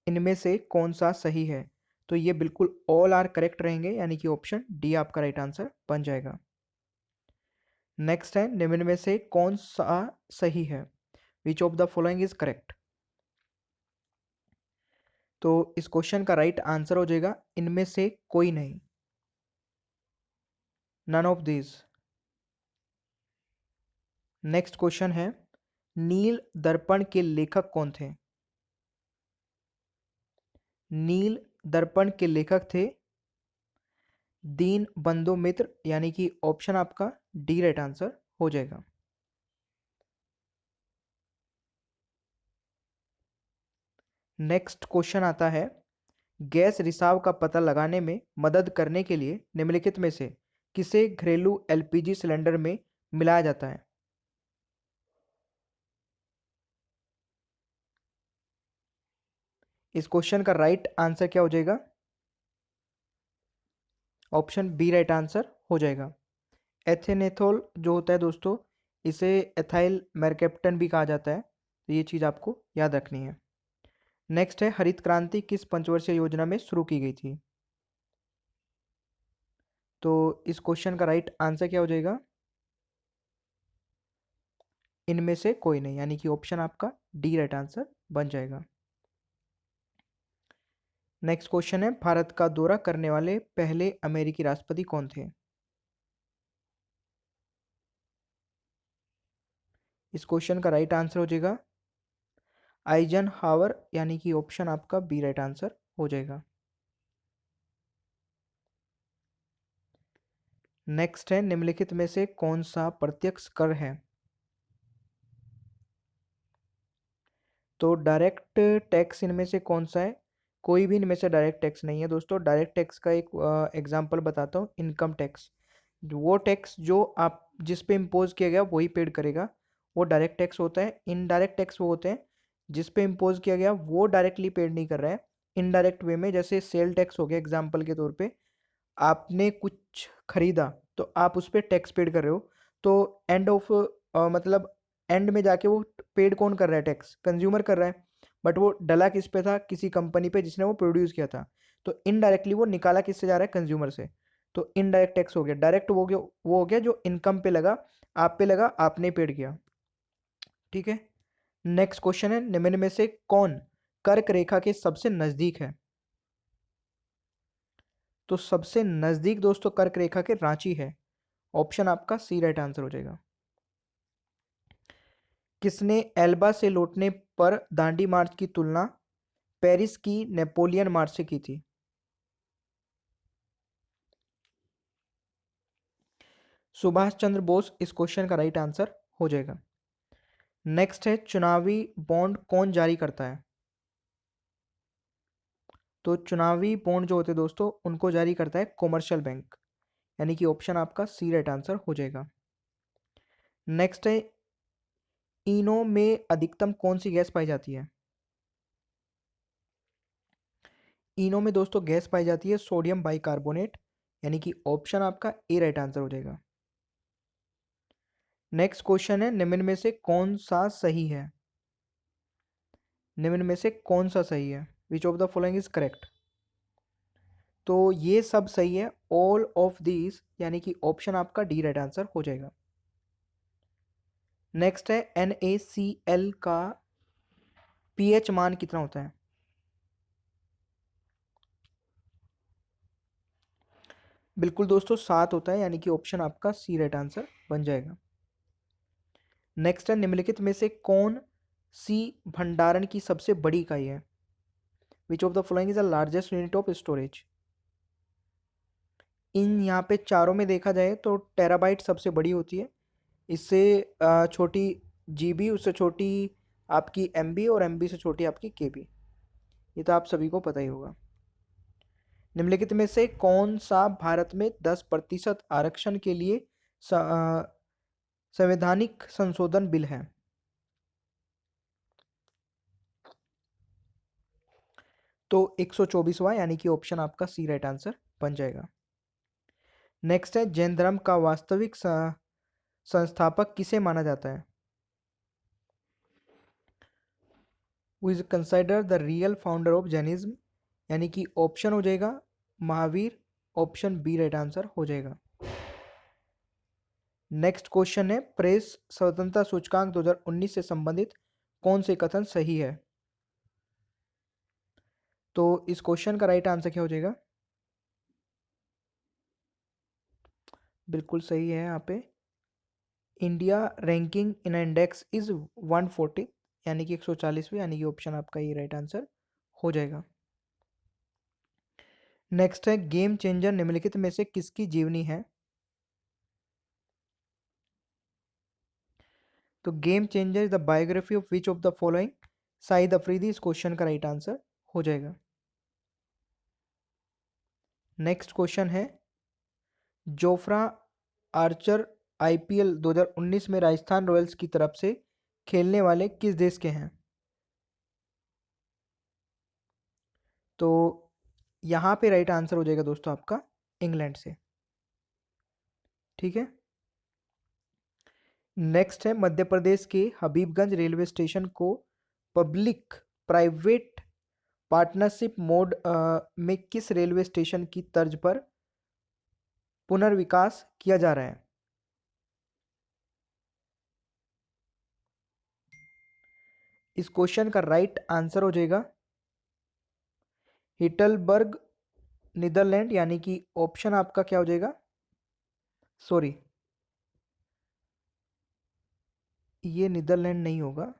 A: इनमें से कौन सा सही है, तो ये बिल्कुल ऑल आर करेक्ट रहेंगे, यानी कि ऑप्शन डी आपका राइट आंसर बन जाएगा। नेक्स्ट है निम्न में से कौन सा सही है। Which of the following is correct. तो इस क्वेश्चन का राइट आंसर हो जाएगा इनमें से कोई नहीं, none of this. Next question है नील दर्पण के लेखक कौन थे। नील दर्पण के लेखक थे दीन बंधु मित्र, यानी कि ऑप्शन आपका डी राइट आंसर हो जाएगा। नेक्स्ट क्वेश्चन आता है गैस रिसाव का पता लगाने में मदद करने के लिए निम्नलिखित में से किसे घरेलू एलपीजी सिलेंडर में मिलाया जाता है। इस क्वेश्चन का राइट आंसर क्या हो जाएगा। ऑप्शन बी राइट आंसर हो जाएगा। एथेनेथोल जो होता है दोस्तों, इसे एथाइल मैरकेप्टन भी कहा जाता है, तो ये चीज़ आपको याद रखनी है। नेक्स्ट है हरित क्रांति किस पंचवर्षीय योजना में शुरू की गई थी। तो इस क्वेश्चन का राइट आंसर क्या हो जाएगा। इनमें से कोई नहीं, यानी कि ऑप्शन आपका डी राइट आंसर बन जाएगा। नेक्स्ट क्वेश्चन है, भारत का दौरा करने वाले पहले अमेरिकी राष्ट्रपति कौन थे? इस क्वेश्चन का राइट आंसर हो जाएगा आइजनहावर, यानी कि ऑप्शन आपका बी राइट आंसर हो जाएगा। नेक्स्ट है, निम्नलिखित में से कौन सा प्रत्यक्ष कर है? तो डायरेक्ट टैक्स इनमें से कौन सा है? कोई भी इनमें से डायरेक्ट टैक्स नहीं है दोस्तों। डायरेक्ट टैक्स का एक एग्जांपल बताता हूँ, इनकम टैक्स। वो टैक्स जो आप जिस पे इम्पोज किया गया वही पेड करेगा, वो डायरेक्ट टैक्स होता है। इनडायरेक्ट टैक्स वो होते हैं जिस पे इम्पोज किया गया वो डायरेक्टली पेड नहीं कर रहा है, इनडायरेक्ट वे में। जैसे सेल टैक्स हो गया एग्जाम्पल के तौर पे, आपने कुछ खरीदा तो आप उस पर टैक्स पेड कर रहे हो, तो एंड ऑफ मतलब एंड में जाके वो पेड कौन कर रहा है? टैक्स कंज्यूमर कर रहा है। बट वो डला किस पे था? किसी कंपनी पे जिसने वो प्रोड्यूस किया था। तो इनडायरेक्टली वो निकाला किससे जा रहा है? कंज्यूमर से। तो इनडायरेक्ट टैक्स हो गया। डायरेक्ट वो हो गया जो इनकम पे लगा, आप पे लगा, आपने पेड किया। ठीक है। नेक्स्ट क्वेश्चन है, निम्न में से कौन कर्क रेखा के सबसे नजदीक है? तो सबसे नजदीक दोस्तों कर्क रेखा के रांची है। ऑप्शन आपका सी राइट आंसर हो जाएगा। किसने एल्बा से लौटने पर दांडी मार्च की तुलना पेरिस की नेपोलियन मार्च से की थी? सुभाष चंद्र बोस इस क्वेश्चन का राइट आंसर हो जाएगा। नेक्स्ट है, चुनावी बॉन्ड कौन जारी करता है? तो चुनावी बॉन्ड जो होते हैं दोस्तों उनको जारी करता है कॉमर्शियल बैंक, यानी कि ऑप्शन आपका सी राइट आंसर हो जाएगा। नेक्स्ट है, इनो में अधिकतम कौन सी गैस पाई जाती है? इनो में दोस्तों गैस पाई जाती है सोडियम बाइकार्बोनेट, यानी कि ऑप्शन आपका ए राइट आंसर हो जाएगा। नेक्स्ट क्वेश्चन है, निम्न में से कौन सा सही है? निम्न में से कौन सा सही है? Which of the following is correct? तो ये सब सही है, ऑल ऑफ दीज, यानी कि ऑप्शन आपका डी राइट आंसर हो जाएगा। नेक्स्ट है, NaCl का पीएच मान कितना होता है? बिल्कुल दोस्तों 7 होता है, यानी कि ऑप्शन आपका सी राइट आंसर बन जाएगा। नेक्स्ट है, निम्नलिखित में से कौन सी भंडारण की सबसे बड़ी इकाई है? Which of the following is the largest unit of storage? इन यहाँ पे चारों में देखा जाए तो टेराबाइट सबसे बड़ी होती है, इससे छोटी जीबी, उससे छोटी आपकी एमबी, और एमबी से छोटी आपकी केबी। ये तो आप सभी को पता ही होगा। निम्नलिखित में से कौन सा भारत में 10% आरक्षण के लिए संवैधानिक संशोधन बिल है? तो 124वां, यानी कि ऑप्शन आपका सी राइट आंसर बन जाएगा। नेक्स्ट है, जैन धर्म का वास्तविक संस्थापक किसे माना जाता है? Who is consider the real founder of Jainism? यानी कि ऑप्शन हो जाएगा Mahavir, option B right answer हो जाएगा। नेक्स्ट क्वेश्चन है, प्रेस स्वतंत्रता सूचकांक 2019 से संबंधित कौन से कथन सही है? तो इस क्वेश्चन का राइट आंसर क्या हो जाएगा? बिल्कुल सही है यहाँ पे, India ranking in index is 140, यानी कि 140वीं, यानी कि ऑप्शन आपका ये राइट आंसर हो जाएगा। नेक्स्ट है, गेम चेंजर निम्नलिखित में से किसकी जीवनी है? तो Game Changer is the biography of which of the following? Shahid Afridi इस क्वेश्चन का राइट आंसर हो जाएगा। नेक्स्ट क्वेश्चन है, जोफ्रा आर्चर आईपीएल 2019 में राजस्थान रॉयल्स की तरफ से खेलने वाले किस देश के हैं? तो यहाँ पे राइट आंसर हो जाएगा दोस्तों आपका इंग्लैंड से। ठीक है। नेक्स्ट है, मध्य प्रदेश के हबीबगंज रेलवे स्टेशन को पब्लिक प्राइवेट पार्टनरशिप मोड में किस रेलवे स्टेशन की तर्ज पर पुनर्विकास किया जा रहा है? इस क्वेश्चन का राइट आंसर हो जाएगा हिटलबर्ग नीदरलैंड, यानी कि ऑप्शन आपका क्या हो जाएगा, सॉरी ये नीदरलैंड नहीं होगा,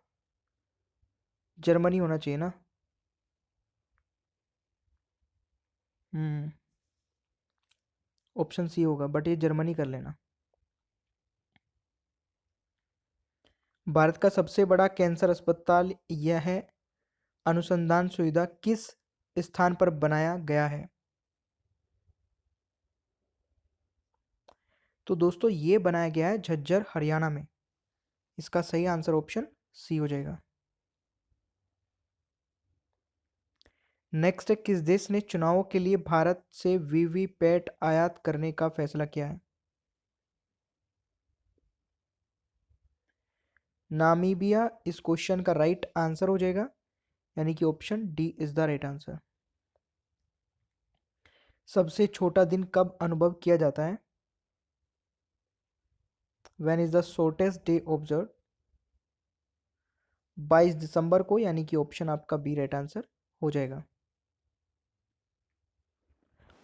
A: जर्मनी होना चाहिए ना। ऑप्शन सी होगा, बट ये जर्मनी कर लेना। भारत का सबसे बड़ा कैंसर अस्पताल यह अनुसंधान सुविधा किस स्थान पर बनाया गया है? तो दोस्तों ये बनाया गया है झज्जर, हरियाणा में। इसका सही आंसर ऑप्शन सी हो जाएगा। नेक्स्ट है, किस देश ने चुनावों के लिए भारत से वीवीपैट आयात करने का फैसला किया है? नामीबिया इस क्वेश्चन का राइट आंसर हो जाएगा, यानी कि option D is the right answer. सबसे छोटा दिन कब अनुभव किया जाता है? When is the shortest day observe? 22 दिसंबर को, यानी कि ऑप्शन आपका बी राइट आंसर हो जाएगा।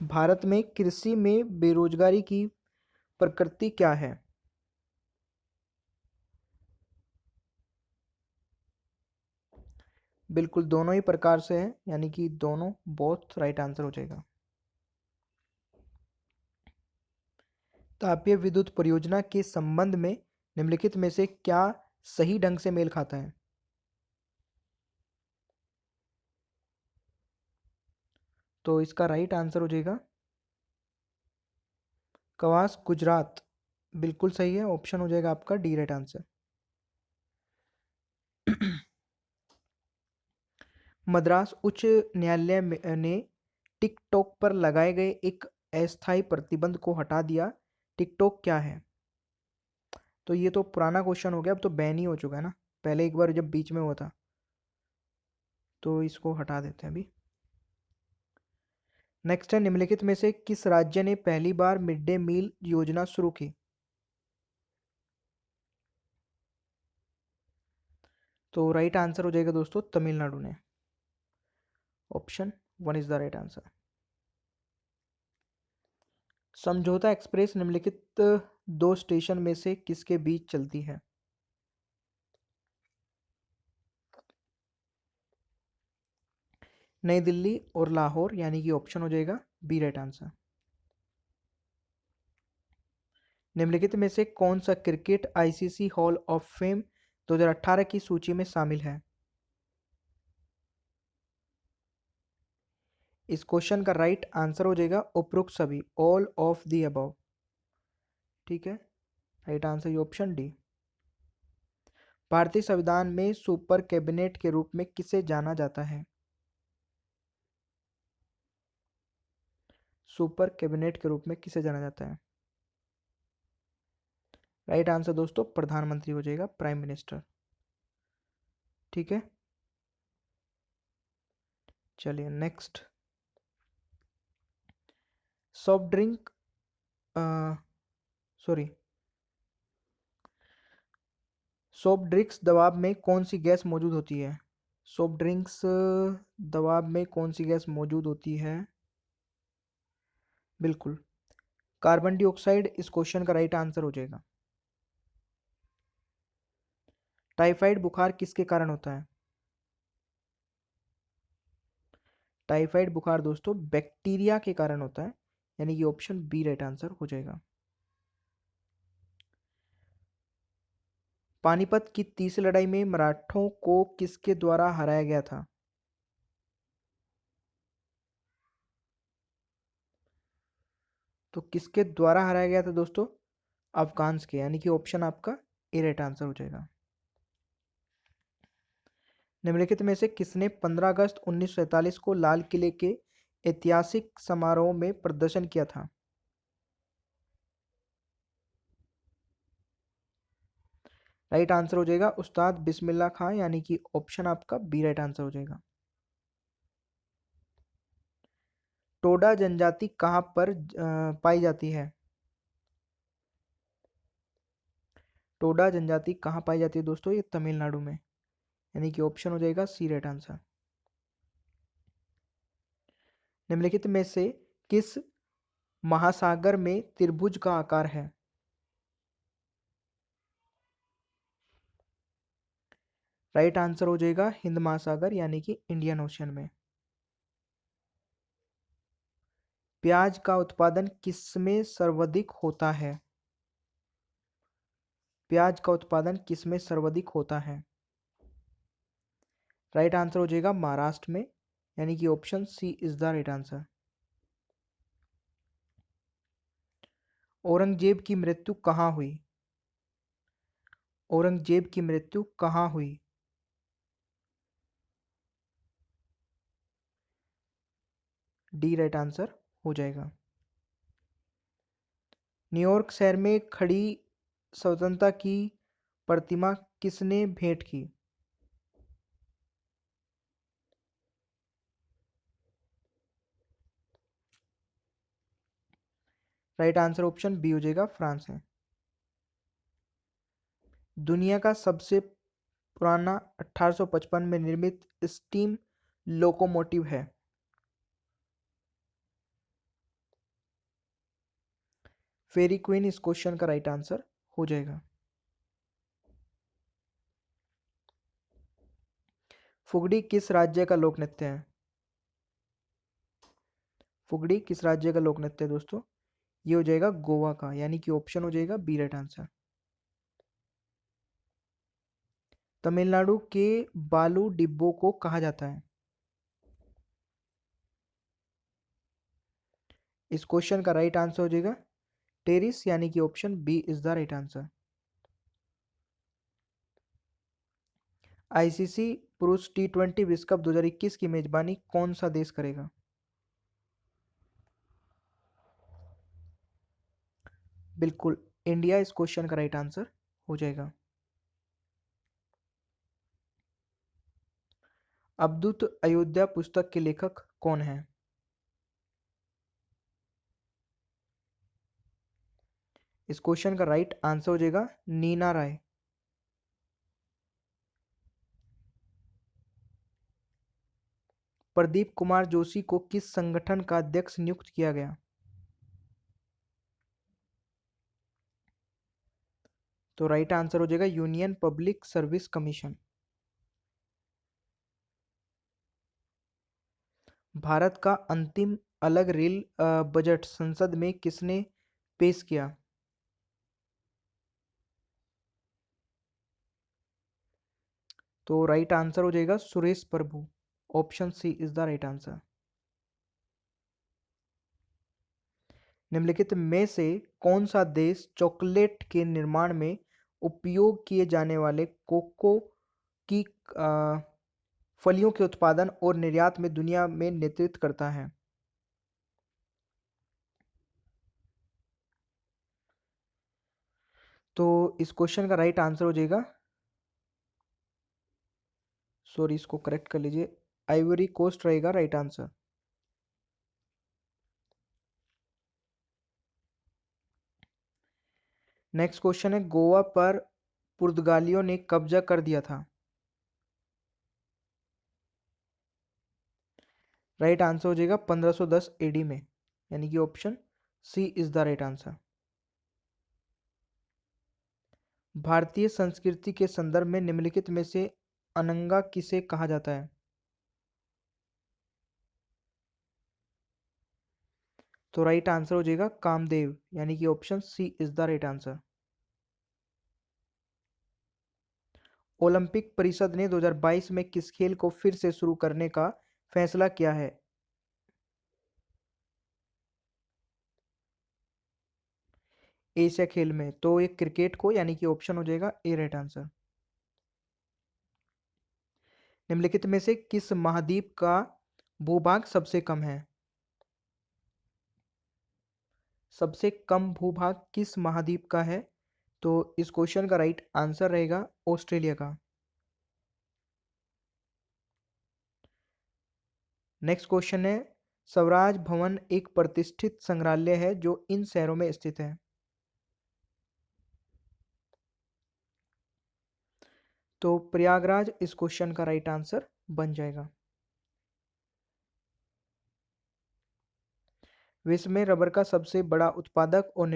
A: भारत में कृषि में बेरोजगारी की प्रकृति क्या है? बिल्कुल दोनों ही प्रकार से है, यानी कि दोनों बोथ राइट आंसर हो जाएगा। तापीय विद्युत परियोजना के संबंध में निम्नलिखित में से क्या सही ढंग से मेल खाता है? तो इसका राइट आंसर हो जाएगा कवास, गुजरात। बिल्कुल सही है, ऑप्शन हो जाएगा आपका डी राइट आंसर। मद्रास उच्च न्यायालय ने टिकटॉक पर लगाए गए एक अस्थायी प्रतिबंध को हटा दिया। टिकटॉक क्या है? तो ये तो पुराना क्वेश्चन हो गया, अब तो बैन ही हो चुका है ना, पहले एक बार जब बीच में हुआ था, तो इसको हटा देते हैं अभी। नेक्स्ट है, निम्नलिखित में से किस राज्य ने पहली बार मिड डे मील योजना शुरू की? तो राइट आंसर हो जाएगा दोस्तों तमिलनाडु ने। Option one is the right answer. समझौता एक्सप्रेस निम्नलिखित दो स्टेशन में से किसके बीच चलती है? नई दिल्ली और लाहौर, यानी कि ऑप्शन हो जाएगा बी राइट आंसर। निम्नलिखित में से कौन सा cricket ICC hall of fame 2018 की सूची में शामिल है? इस क्वेश्चन का राइट आंसर हो जाएगा उपरोक्त सभी, ऑल ऑफ द अबव। ठीक है, राइट आंसर ऑप्शन डी। भारतीय संविधान में सुपर कैबिनेट के रूप में किसे जाना जाता है? सुपर कैबिनेट के रूप में किसे जाना जाता है? राइट आंसर दोस्तों प्रधानमंत्री हो जाएगा, प्राइम मिनिस्टर। ठीक है, चलिए next. Soft drink, sorry, soft drinks दबाव में कौन सी गैस मौजूद होती है? सॉफ्ट ड्रिंक्स दबाव में कौन सी गैस मौजूद होती है? बिल्कुल कार्बन डाइऑक्साइड इस क्वेश्चन का राइट आंसर हो जाएगा। टाइफाइड बुखार किसके कारण होता है? टाइफाइड बुखार दोस्तों बैक्टीरिया के कारण होता है, यानी कि ऑप्शन बी राइट आंसर हो जाएगा। पानीपत की तीसरी लड़ाई में मराठों को किसके द्वारा हराया गया था? तो किसके द्वारा हराया गया था दोस्तों? अफगान्स के, यानी कि ऑप्शन आपका ए राइट आंसर हो जाएगा। निम्नलिखित में से किसने 15 अगस्त 1947 को लाल किले के ऐतिहासिक समारोह में प्रदर्शन किया था? राइट आंसर हो जाएगा उस्ताद बिस्मिल्लाह खां, यानी कि ऑप्शन आपका बी राइट आंसर हो जाएगा। टोडा जनजाति कहाँ पर पाई जाती है? टोडा जनजाति कहाँ पाई जाती है दोस्तों? ये तमिलनाडु में, यानी कि ऑप्शन हो जाएगा सी राइट आंसर। निम्नलिखित में से किस महासागर में त्रिभुज का आकार है? राइट आंसर हो जाएगा हिंद महासागर यानी कि इंडियन ओशन में। प्याज का उत्पादन किसमें सर्वाधिक होता है? प्याज का उत्पादन किसमें सर्वाधिक होता है? राइट आंसर हो जाएगा महाराष्ट्र में, यानी कि option C is the right answer. Aurangzeb की मृत्यु कहाँ हुई? औरंगजेब की मृत्यु कहाँ हुई? डी राइट आंसर हो जाएगा। न्यूयॉर्क शहर में खड़ी स्वतंत्रता की प्रतिमा किसने भेंट की? राइट आंसर ऑप्शन बी हो जाएगा, फ्रांस है। दुनिया का सबसे पुराना 1855 में निर्मित स्टीम लोकोमोटिव है? फेरी क्वीन इस क्वेश्चन का राइट आंसर हो जाएगा। फुगड़ी किस राज्य का लोक नृत्य है? फुगड़ी किस राज्य का लोक नृत्य है दोस्तों? ये हो जाएगा गोवा का, यानी कि ऑप्शन हो जाएगा बी राइट आंसर। तमिलनाडु के बालू डिब्बों को कहा जाता है? इस क्वेश्चन का राइट आंसर हो जाएगा टेरिस, यानी कि option B is the right answer. ICC पुरुष T20 विश्व कप 2021 की मेजबानी कौन सा देश करेगा? बिल्कुल इंडिया इस क्वेश्चन का राइट आंसर हो जाएगा। अवधूत अयोध्या पुस्तक के लेखक कौन है? इस क्वेश्चन का राइट आंसर हो जाएगा नीना राय। प्रदीप कुमार जोशी को किस संगठन का अध्यक्ष नियुक्त किया गया? तो राइट आंसर हो जाएगा union public service commission. Bharat का अंतिम अलग रेल बजट संसद में किसने पेश किया? तो राइट आंसर हो जाएगा Suresh Prabhu, option C is the right answer. निम्नलिखित में से कौन सा देश चॉकलेट के निर्माण में उपयोग किए जाने वाले कोको की फलियों के उत्पादन और निर्यात में दुनिया में नेतृत्व करता है? तो इस क्वेश्चन का राइट आंसर हो जाएगा, सॉरी इसको करेक्ट कर लीजिए, आइवरी कोस्ट रहेगा राइट आंसर। नेक्स्ट क्वेश्चन है, गोवा पर पुर्तगालियों ने कब्जा कर दिया था? राइट आंसर हो जाएगा 1510 एडी में, यानी कि option C is the right answer. भारतीय संस्कृति के संदर्भ में निम्नलिखित में से अनंगा किसे कहा जाता है? तो राइट आंसर हो जाएगा कामदेव, यानी कि option C is the right answer. Olympic परिषद ने 2022 में किस खेल को फिर से शुरू करने का फैसला किया है? एशिया खेल में, तो ये क्रिकेट को, यानी कि ऑप्शन हो जाएगा ए राइट आंसर। निम्नलिखित में से किस महाद्वीप का भूभाग सबसे कम है? सबसे कम भूभाग किस महाद्वीप का है? तो इस क्वेश्चन का राइट आंसर रहेगा ऑस्ट्रेलिया का। नेक्स्ट क्वेश्चन है, स्वराज भवन एक प्रतिष्ठित संग्रहालय है जो इन शहरों में स्थित है? तो प्रयागराज इस क्वेश्चन का राइट आंसर बन जाएगा। विश्व में रबर का सबसे बड़ा उत्पादक और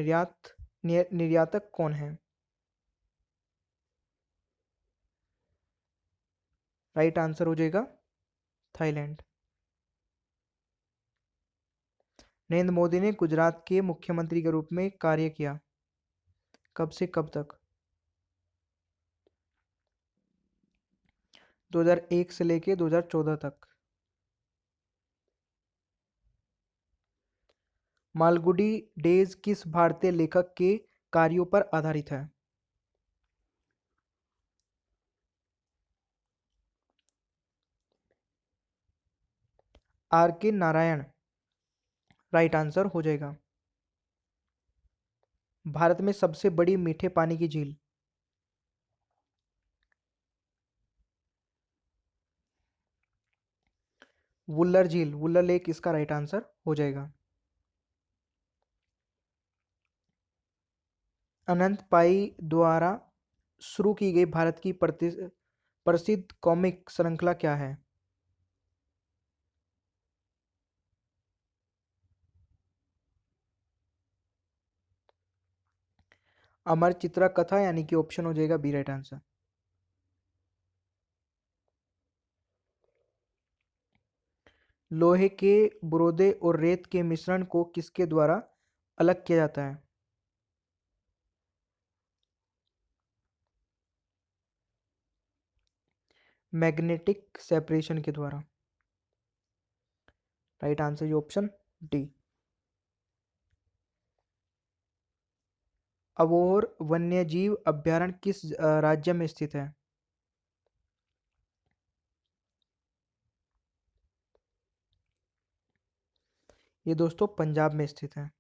A: निर्यातक कौन है? राइट आंसर हो जाएगा थाईलैंड। नरेंद्र मोदी ने गुजरात के मुख्यमंत्री के रूप में कार्य किया, कब से कब तक? 2001 से लेके 2014 तक। मालगुडी डेज किस भारतीय लेखक के कार्यों पर आधारित है? आर के नारायण राइट आंसर हो जाएगा। भारत में सबसे बड़ी मीठे पानी की झील? वुल्लर झील, वुल्लर लेक इसका राइट आंसर हो जाएगा। अनंत पाई द्वारा शुरू की गई भारत की प्रसिद्ध कॉमिक श्रृंखला क्या है? अमर चित्रा कथा यानी कि ऑप्शन हो जाएगा बी राइट आंसर। लोहे के बुरोदे और रेत के मिश्रण को किसके द्वारा अलग किया जाता है? मैग्नेटिक सेपरेशन के द्वारा। राइट आंसर ये ऑप्शन डी। अबोहर वन्यजीव अभयारण्य किस राज्य में स्थित है? ये दोस्तों पंजाब में स्थित है।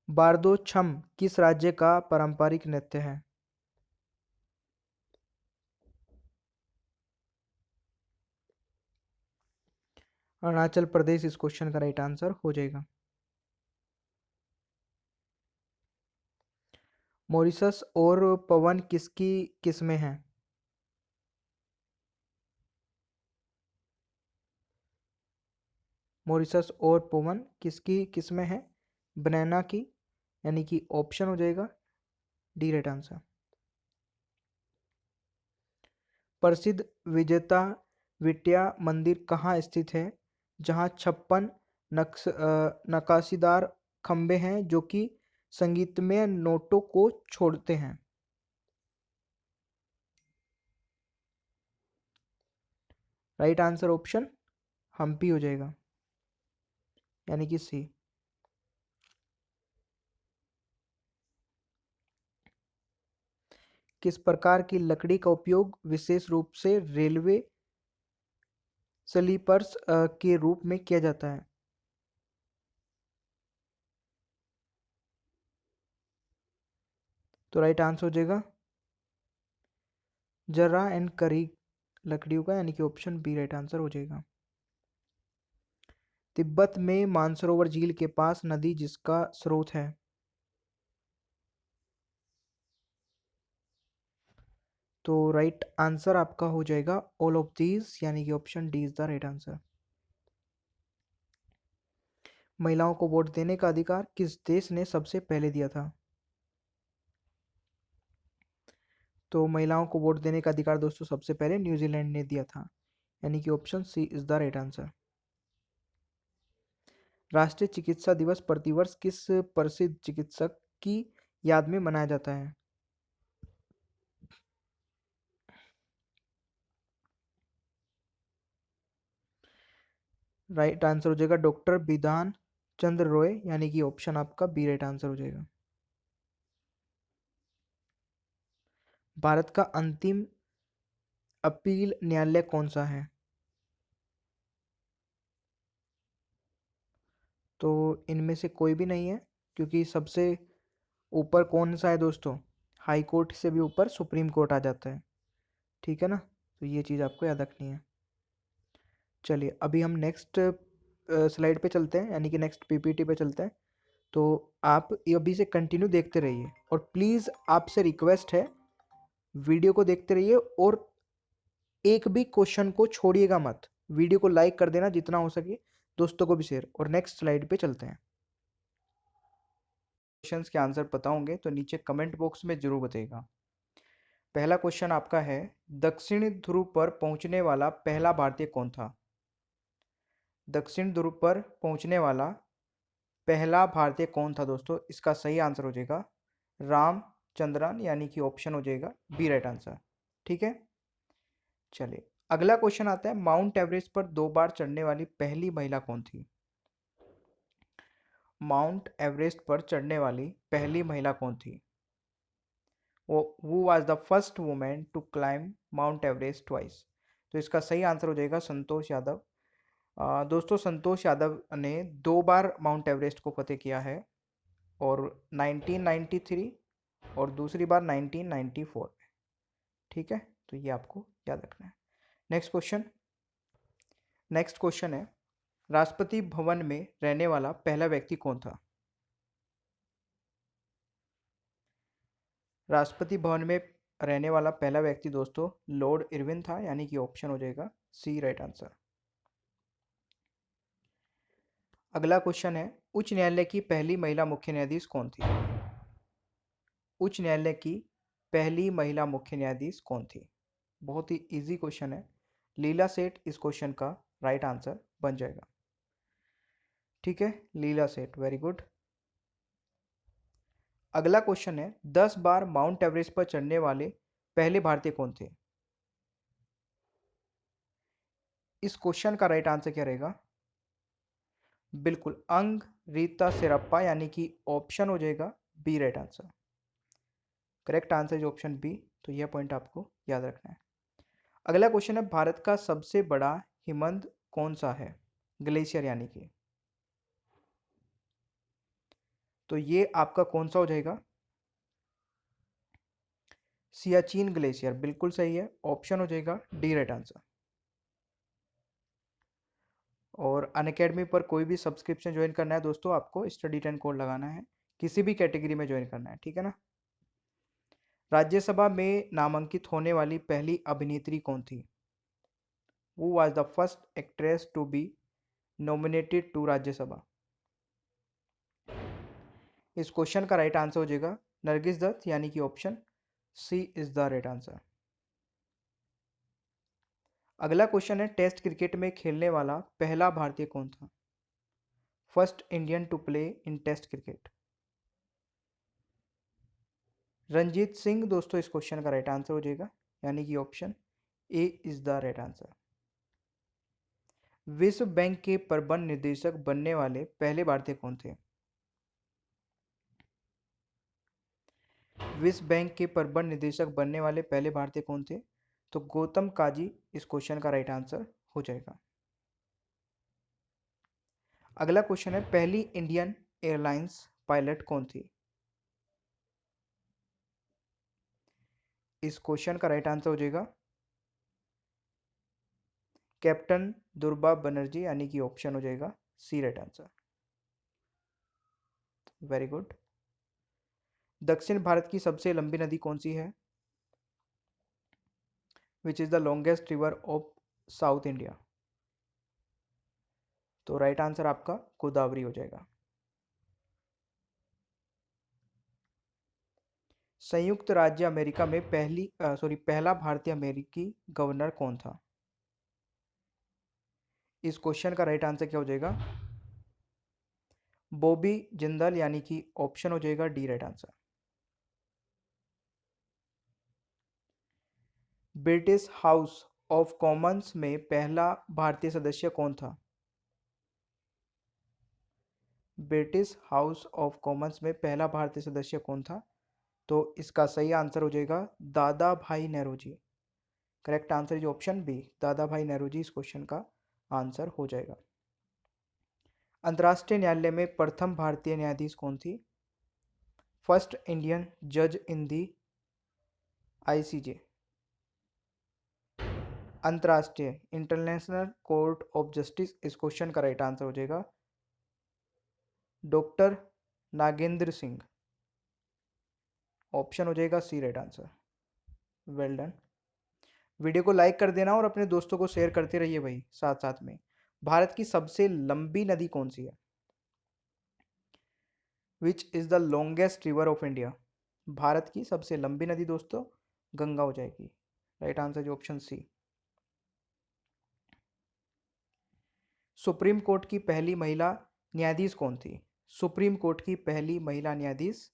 A: बारदो छम किस राज्य का पारंपरिक नृत्य है? अरुणाचल प्रदेश इस क्वेश्चन का राइट आंसर हो जाएगा। मॉरिशस और पवन किसकी किस्में हैं? मॉरिशस और पवन किसकी किस्में हैं? बनाना की, यानी कि ऑप्शन हो जाएगा डी राइट आंसर। प्रसिद्ध विजेता विट्या मंदिर कहाँ स्थित है, जहाँ 56 नक्काशीदार खंभे हैं जो कि संगीतमय नोटों को छोड़ते हैं? राइट आंसर ऑप्शन हम्पी हो जाएगा, यानी कि सी। किस प्रकार की लकड़ी का उपयोग विशेष रूप से रेलवे स्लीपर्स के रूप में किया जाता है? तो राइट आंसर हो जाएगा जर्रा एंड करी लकड़ियों का, यानी कि ऑप्शन बी राइट आंसर हो जाएगा। तिब्बत में मानसरोवर झील के पास नदी जिसका स्रोत है? तो राइट आंसर आपका हो जाएगा ऑल ऑफ दीज, यानी कि option D is the right answer. महिलाओं को वोट देने का अधिकार किस देश ने सबसे पहले दिया था? तो महिलाओं को वोट देने का अधिकार दोस्तों सबसे पहले न्यूजीलैंड ने दिया था, यानी कि option C is the right answer. राष्ट्रीय चिकित्सा दिवस प्रतिवर्ष किस प्रसिद्ध चिकित्सक की याद में मनाया जाता है? राइट आंसर हो जाएगा डॉक्टर बिधान चंद्र रॉय, यानी कि ऑप्शन आपका बी राइट आंसर हो जाएगा। भारत का अंतिम अपील न्यायालय कौन सा है? तो इनमें से कोई भी नहीं है, क्योंकि सबसे ऊपर कौन सा है दोस्तों? हाई कोर्ट से भी ऊपर सुप्रीम कोर्ट आ जाता है, ठीक है ना? तो ये चीज़ आपको याद रखनी है। चलिए अभी हम नेक्स्ट स्लाइड पे चलते हैं, यानी कि नेक्स्ट पीपीटी पे चलते हैं। तो आप ये अभी से कंटिन्यू देखते रहिए, और प्लीज़ आपसे रिक्वेस्ट है वीडियो को देखते रहिए और एक भी क्वेश्चन को छोड़िएगा मत, वीडियो को लाइक कर देना जितना हो सके, दोस्तों को भी शेयर। और नेक्स्ट स्लाइड पे चलते हैं। क्वेश्चंस के आंसर पता होंगे तो नीचे कमेंट बॉक्स में जरूर बताइएगा। पहला क्वेश्चन आपका है, दक्षिण ध्रुव पर पहुंचने वाला पहला भारतीय कौन था? दक्षिण ध्रुव पर पहुंचने वाला पहला भारतीय कौन था दोस्तों? इसका सही आंसर हो जाएगा रामचंद्रन, यानी कि ऑप्शन हो जाएगा बी राइट आंसर। ठीक है, चलिए अगला क्वेश्चन आता है, माउंट एवरेस्ट पर 2 बार चढ़ने वाली पहली महिला कौन थी? माउंट एवरेस्ट पर चढ़ने वाली पहली महिला कौन थी? Who was the first woman to climb Mount Everest twice? तो इसका सही आंसर हो जाएगा संतोष यादव। दोस्तों संतोष यादव ने 2 बार माउंट एवरेस्ट को फतेह किया है, और 1993 और दूसरी बार 1994 में। ठीक है, तो ये आपको याद रखना है। नेक्स्ट क्वेश्चन है, राष्ट्रपति भवन में रहने वाला पहला व्यक्ति कौन था? राष्ट्रपति भवन में रहने वाला पहला व्यक्ति दोस्तों लॉर्ड इरविन था, यानी कि ऑप्शन हो जाएगा सी राइट आंसर। अगला क्वेश्चन है, उच्च न्यायालय की पहली महिला मुख्य न्यायाधीश कौन थी? उच्च न्यायालय की पहली महिला मुख्य न्यायाधीश कौन थी? बहुत ही इजी क्वेश्चन है, लीला सेठ इस क्वेश्चन का राइट आंसर बन जाएगा। ठीक है, लीला सेठ, वेरी गुड। अगला क्वेश्चन है, 10 बार माउंट एवरेस्ट पर चढ़ने वाले पहले भारतीय कौन थे? इस क्वेश्चन का राइट आंसर क्या रहेगा? बिल्कुल अंग रीता सिरप्पा, यानी कि ऑप्शन हो जाएगा B right answer. Correct answer is option B, तो यह पॉइंट आपको याद रखना है। अगला क्वेश्चन है, भारत का सबसे बड़ा हिमनद कौन सा है? ग्लेशियर यानी कि, तो ये आपका कौन सा हो जाएगा? सियाचिन ग्लेशियर, बिल्कुल सही है, ऑप्शन हो जाएगा डी राइट आंसर। और अनअकैडमी पर कोई भी सब्सक्रिप्शन ज्वाइन करना है दोस्तों, आपको स्टडी 10 कोड लगाना है, किसी भी कैटेगरी में ज्वाइन करना है, ठीक है ना। राज्यसभा में नामांकित होने वाली पहली अभिनेत्री कौन थी? Who was the first actress to be nominated to Rajya Sabha? इस क्वेश्चन का राइट आंसर हो जाएगा नरगिस दत्त, यानी कि option C is the right answer. अगला क्वेश्चन है, टेस्ट क्रिकेट में खेलने वाला पहला भारतीय कौन था? First Indian to play in test cricket. Ranjit Singh दोस्तों इस क्वेश्चन का राइट आंसर हो जाएगा, यानी कि option A is the right answer. विश्व बैंक के प्रबंध निदेशक बनने वाले पहले भारतीय कौन थे? विश्व बैंक के प्रबंध निदेशक बनने वाले पहले भारतीय कौन थे? तो गौतम काजी इस क्वेश्चन का राइट आंसर हो जाएगा। अगला क्वेश्चन है, पहली इंडियन एयरलाइंस पायलट कौन थी? इस क्वेश्चन का राइट आंसर हो जाएगा कैप्टन दुर्बा बनर्जी, यानी कि ऑप्शन हो जाएगा C right answer. Very good. दक्षिण भारत की सबसे लंबी नदी कौन सी है? Which is the longest river of south India? तो राइट आंसर आपका गोदावरी हो जाएगा। संयुक्त राज्य अमेरिका में पहला भारतीय अमेरिकी गवर्नर कौन था? इस क्वेश्चन का राइट आंसर क्या हो जाएगा? बॉबी जिंदल, यानी कि ऑप्शन हो जाएगा D right answer. British house of Commons में पहला भारतीय सदस्य कौन था? ब्रिटिश हाउस ऑफ कॉमन्स में पहला भारतीय सदस्य कौन था? तो इसका सही आंसर हो जाएगा Dadabhai Nehru. Correct answer is option B, Dadabhai Nehru इस क्वेश्चन का आंसर हो जाएगा। अंतर्राष्ट्रीय न्यायालय में प्रथम भारतीय न्यायाधीश कौन थी? फर्स्ट इंडियन जज इन दी आईसीजे। अंतर्राष्ट्रीय इंटरनेशनल कोर्ट ऑफ जस्टिस इस क्वेश्चन का राइट आंसर हो जाएगा डॉक्टर नागेंद्र सिंह, ऑप्शन हो जाएगा C right answer. Well done. Video को लाइक कर देना और अपने दोस्तों को शेयर करते रहिए भाई साथ साथ में। भारत की सबसे लंबी नदी कौन सी है? Which is the longest river of India? Bharat की सबसे लंबी नदी दोस्तों गंगा हो जाएगी। राइट आंसर जो ऑप्शन सी। सुप्रीम कोर्ट की पहली महिला न्यायाधीश कौन थी? सुप्रीम कोर्ट की पहली महिला न्यायाधीश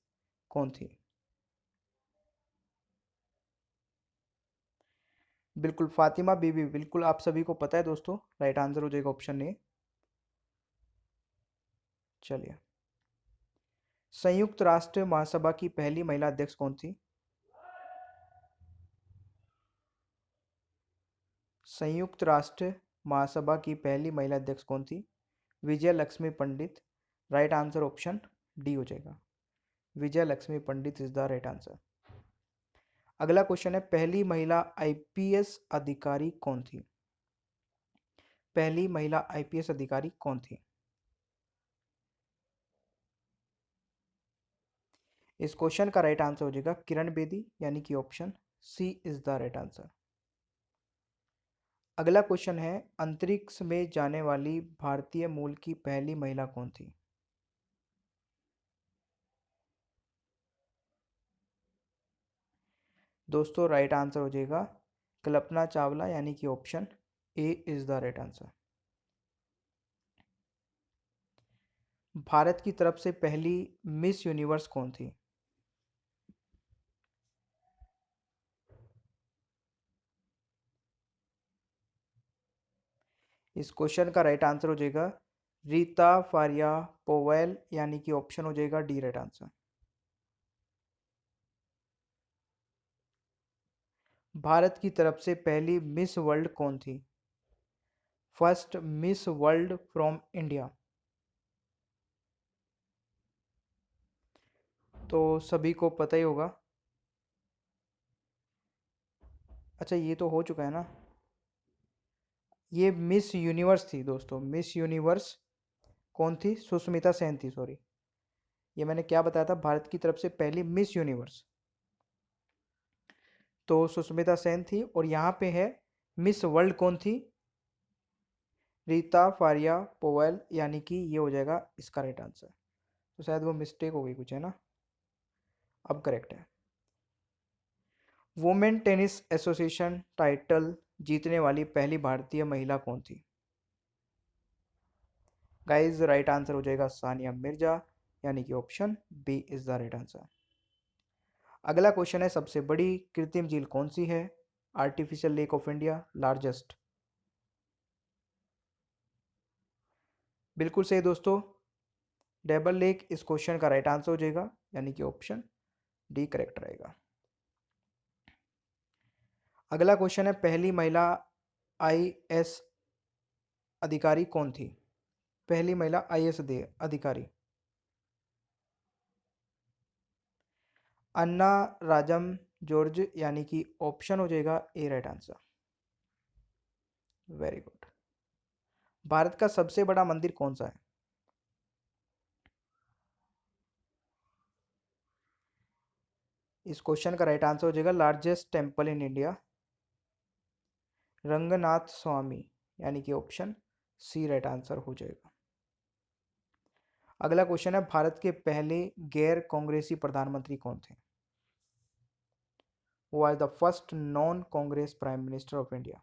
A: कौन थी? बिल्कुल फातिमा बीबी, बिल्कुल आप सभी को पता है दोस्तों। राइट आंसर हो जाएगा ऑप्शन ए। चलिए, संयुक्त राष्ट्र महासभा की पहली महिला अध्यक्ष कौन थी? संयुक्त राष्ट्र महासभा की पहली महिला अध्यक्ष कौन थी? विजय लक्ष्मी पंडित। राइट आंसर ऑप्शन डी हो जाएगा। विजय लक्ष्मी पंडित इज द राइट आंसर। अगला क्वेश्चन है, पहली महिला आईपीएस अधिकारी कौन थी? पहली महिला आईपीएस अधिकारी कौन थी? इस क्वेश्चन का राइट आंसर हो जाएगा किरण बेदी, यानी कि option C is the right answer. अगला क्वेश्चन है, अंतरिक्ष में जाने वाली भारतीय मूल की पहली महिला कौन थी? दोस्तों राइट आंसर हो जाएगा कल्पना चावला, यानी कि option A is the right answer. Bharat की तरफ से पहली मिस यूनिवर्स कौन थी? इस क्वेश्चन का राइट आंसर हो जाएगा रीता फारिया पोवेल, यानी कि ऑप्शन हो जाएगा डी राइट आंसर। भारत की तरफ से पहली मिस वर्ल्ड कौन थी? First miss world from India. तो सभी को पता ही होगा। अच्छा ये तो हो चुका है ना। ये मिस यूनिवर्स थी दोस्तों, मिस यूनिवर्स कौन थी? सुष्मिता सेन थी, सॉरी। ये मैंने क्या बताया था, भारत की तरफ से पहली मिस यूनिवर्स तो सुष्मिता सेन थी। और यहाँ पे है मिस वर्ल्ड कौन थी? रीता फारिया पोवेल, यानी कि ये हो जाएगा इसका राइट आंसर। तो शायद वो मिस्टेक हो गई कुछ, है ना। अब करेक्ट है। वुमेन टेनिस एसोसिएशन टाइटल जीतने वाली पहली भारतीय महिला कौन थी? गाइस राइट आंसर हो जाएगा सानिया मिर्जा, यानी कि option B is the right answer. अगला क्वेश्चन है, सबसे बड़ी कृत्रिम झील कौन सी है? Artificial lake of India, largest. बिल्कुल सही दोस्तों, डबल लेक इस क्वेश्चन का राइट आंसर हो जाएगा, यानी कि ऑप्शन डी करेक्ट रहेगा। अगला क्वेश्चन है, पहली महिला आईएएस अधिकारी कौन थी? पहली महिला आईएएस अधिकारी। अन्ना राजम जॉर्ज, यानी कि ऑप्शन हो जाएगा A right answer. Very good. Bharat का सबसे बड़ा मंदिर कौन सा है? इस क्वेश्चन का राइट आंसर हो जाएगा largest temple in India, Ranganath Swami, यानी कि ऑप्शन सी राइट आंसर हो जाएगा। अगला क्वेश्चन है, भारत के पहले गैर कांग्रेसी प्रधानमंत्री कौन थे? Was the first non Congress prime minister of India?